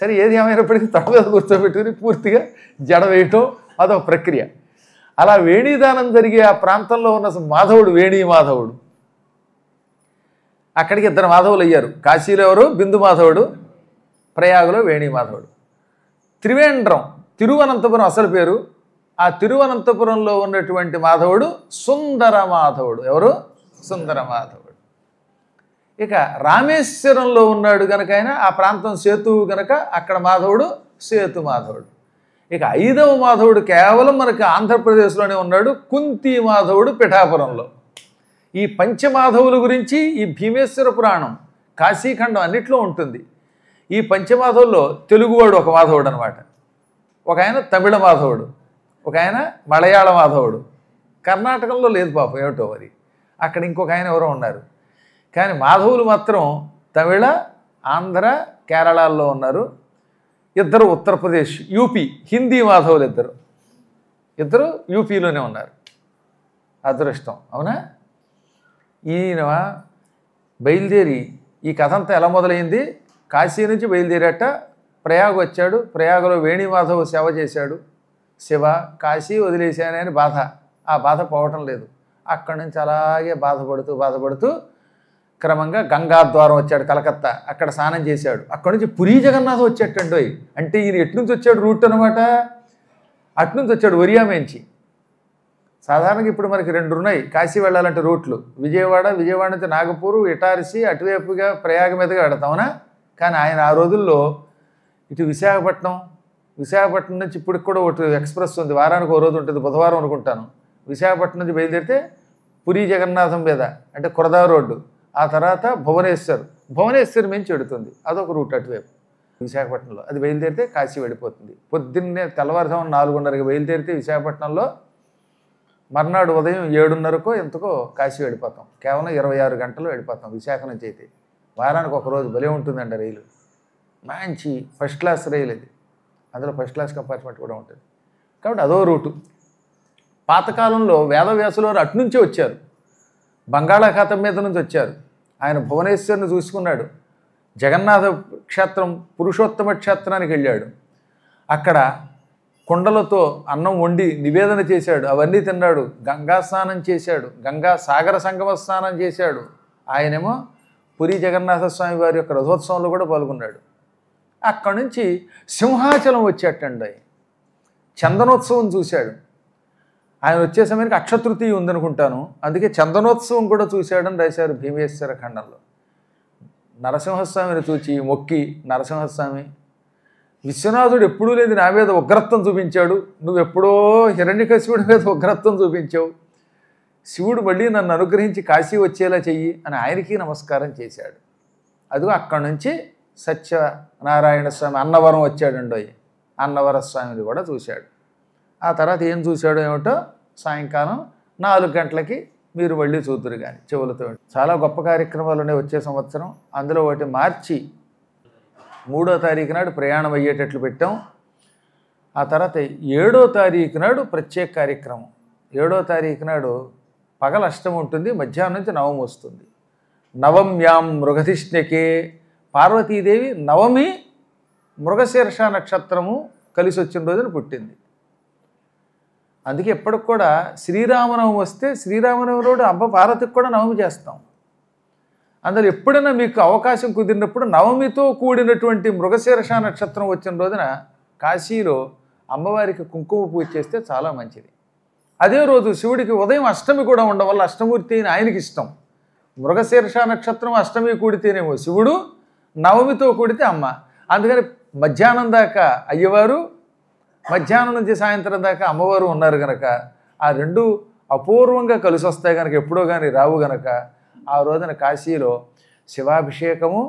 సరే, ఏది ఏమైనప్పటికీ తొడ మీద కూర్చోబెట్టుకుని పూర్తిగా జడ వేయటం అదొక ప్రక్రియ. అలా వేణీదానం జరిగే ఆ ప్రాంతంలో ఉన్న మాధవుడు, వేణీ మాధవుడు, అక్కడికి 2 మాధవులు అయ్యారు. కాశీలో ఎవరు? బిందు మాధవుడు, ప్రయాగలో వేణీ మాధవుడు. త్రివేంద్రం, తిరువనంతపురం అసలు పేరు. ఆ తిరువనంతపురంలో ఉన్నటువంటి మాధవుడు సుందర మాధవుడు. ఎవరు? సుందర మాధవుడు. ఇక రామేశ్వరంలో ఉన్నాడు గనక ఆయన, ఆ ప్రాంతం సేతువు గనక అక్కడ మాధవుడు సేతు మాధవుడు. ఇక 5వ మాధవుడు కేవలం మనకి ఆంధ్రప్రదేశ్లోనే ఉన్నాడు, కుంతి మాధవుడు పిఠాపురంలో. ఈ పంచమాధవుల గురించి ఈ భీమేశ్వర పురాణం, కాశీఖండం అన్నిట్లో ఉంటుంది. ఈ పంచమాధవుల్లో తెలుగువాడు ఒక మాధవుడు అనమాట. ఒక ఆయన తమిళ మాధవుడు, ఒక ఆయన మలయాళ మాధవుడు. కర్ణాటకలో లేదు పాపం, ఏమిటో మరి. అక్కడ ఇంకొక ఆయన ఎవరో ఉన్నారు. కానీ మాధవులు మాత్రం తమిళ, ఆంధ్ర, కేరళల్లో ఉన్నారు. 2 ఉత్తరప్రదేశ్, యూపీ, హిందీ మాధవులు ఇద్దరు యూపీలోనే ఉన్నారు. అదృష్టం, అవునా? ఈయన బయలుదేరి, ఈ కథ అంతా ఎలా మొదలైంది, కాశీ నుంచి బయలుదేరట, ప్రయాగ వచ్చాడు. ప్రయాగలో వేణిమాధవ్ సేవ చేశాడు. శివ, కాశీ వదిలేశానని బాధ, ఆ బాధ పోవటం లేదు. అక్కడి నుంచి అలాగే బాధపడుతూ క్రమంగా గంగాద్వారం వచ్చాడు, కలకత్తా. అక్కడ స్నానం చేశాడు. అక్కడి నుంచి పురీ జగన్నాథం వచ్చేటండి. అంటే ఈయన ఎట్నుంచి వచ్చాడు రూట్ అనమాట, అట్నుంచి వచ్చాడు ఒరియామేంచి. సాధారణంగా ఇప్పుడు మనకి 2 ఉన్నాయి కాశీ వెళ్ళాలంటే రూట్లు. విజయవాడ నుంచి నాగపూర్, ఇటారసి, అటువైపుగా ప్రయాగ మీదుగా వెడతామనా. కానీ ఆయన ఆ రోజుల్లో ఇటు విశాఖపట్నం నుంచి ఇప్పటికి కూడా ఒకటి ఎక్స్ప్రెస్ ఉంది, వారానికి ఒక రోజు ఉంటుంది, బుధవారం అనుకుంటాను. విశాఖపట్నం నుంచి బయలుదేరితే పురీ జగన్నాథం మీద అంటే కురదా రోడ్డు, ఆ తర్వాత భువనేశ్వర్ నుంచి వెడుతుంది, అదొక రూట్ అటువైపు విశాఖపట్నంలో. అది బయలుదేరితే కాశీ వెళ్ళిపోతుంది. పొద్దున్నే తెల్లవారుజామున 4:30కి బయలుదేరితే విశాఖపట్నంలో మర్నాడు ఉదయం 7:30కో ఎంతకో కాశీ వెళ్ళిపోతాం. కేవలం 26 గంటలు వెళ్ళిపోతాం విశాఖ నుంచి. అయితే వారానికి ఒక రోజు భలే ఉంటుందండి రైలు, మంచి ఫస్ట్ క్లాస్ రైలు అది. అందులో ఫస్ట్ క్లాస్ కంపార్ట్మెంట్ కూడా ఉంటుంది. కాబట్టి అదో రూటు. పాతకాలంలో వేదవ్యాసుల వారు అటునుంచే వచ్చారు, బంగాళాఖాతం మీద నుంచి వచ్చారు. ఆయన భువనేశ్వర్ని చూసుకున్నాడు. జగన్నాథ క్షేత్రం, పురుషోత్తమ క్షేత్రానికి వెళ్ళాడు. అక్కడ కుండలతో అన్నం వండి నివేదన చేశాడు, అవన్నీ తిన్నాడు. గంగా స్నానం చేశాడు, గంగా సాగర సంగమ స్నానం చేశాడు. ఆయనేమో పురీ జగన్నాథ స్వామి వారి యొక్క రథోత్సవంలో కూడా పాల్గొన్నాడు. అక్కడి నుంచి సింహాచలం వచ్చేటండి, చందనోత్సవం చూశాడు. ఆయన వచ్చే సమయానికి అక్షతృతీయ ఉందనుకుంటాను, అందుకే చందనోత్సవం కూడా చూశాడని రాశారు భీమేశ్వర ఖండంలో. నరసింహస్వామిని చూచి మొక్కి, నరసింహస్వామి, విశ్వనాథుడు ఎప్పుడూ లేదు నా మీద ఉగ్రత్వం చూపించాడు, నువ్వెప్పుడో హిరణ్యకశిపుడి మీద ఉగ్రత్వం చూపించావు, శివుడు మళ్ళీ నన్ను అనుగ్రహించి కాశీ వచ్చేలా చెయ్యి అని ఆయనకి నమస్కారం చేశాడు. అదిగో అక్కడి నుంచి సత్యనారాయణ స్వామి అన్నవరం వచ్చాడండి, అన్నవర స్వామిని కూడా చూశాడు. ఆ తర్వాత ఏం చూశాడో ఏమిటో సాయంకాలం 4 గంటలకి మీరు మళ్ళీ చూద్దురు కానీ చెవులతో. చాలా గొప్ప కార్యక్రమాలు ఉన్నాయి వచ్చే సంవత్సరం. అందులో ఒకటి మార్చి 3వ తారీఖు నాడు ప్రయాణం అయ్యేటట్లు పెట్టాం. ఆ తర్వాత 7వ తారీఖు నాడు ప్రత్యేక కార్యక్రమం. 7వ తారీఖు నాడు పగల అష్టమి ఉంటుంది, మధ్యాహ్నం నుంచి నవమి వస్తుంది. నవమ్యాం మృగధిష్ణకే, పార్వతీదేవి నవమి మృగశీర్ష నక్షత్రము కలిసి వచ్చిన రోజున పుట్టింది. అందుకే ఎప్పటికి కూడా శ్రీరామనవమి వస్తే శ్రీరామనవమి రోజు అమ్మ పార్వతికి కూడా నవమి చేస్తాం. అందులో ఎప్పుడైనా మీకు అవకాశం కుదిరినప్పుడు నవమితో కూడినటువంటి మృగశీర్ష నక్షత్రం వచ్చిన రోజున కాశీలో అమ్మవారికి కుంకుమ పూజ చేస్తే చాలా మంచిది. అదే రోజు శివుడికి ఉదయం అష్టమి కూడా ఉండడం వల్ల అష్టమూర్తి అయిన ఆయనకి ఇష్టం. మృగశీర్ష నక్షత్రం అష్టమి కూడితేనేమో శివుడు, నవమితో కూడితే అమ్మ. అందుకని మధ్యాహ్నం దాకా అయ్యవారు, మధ్యాహ్నం నుంచి సాయంత్రం దాకా అమ్మవారు ఉన్నారు కనుక ఆ 2 అపూర్వంగా కలిసి వస్తాయి కనుక, ఎప్పుడో కానీ రావు గనక ఆ రోజున కాశీలో శివాభిషేకము,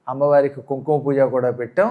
అమ్మవారికి కుంకుమ పూజ కూడా పెట్టాం.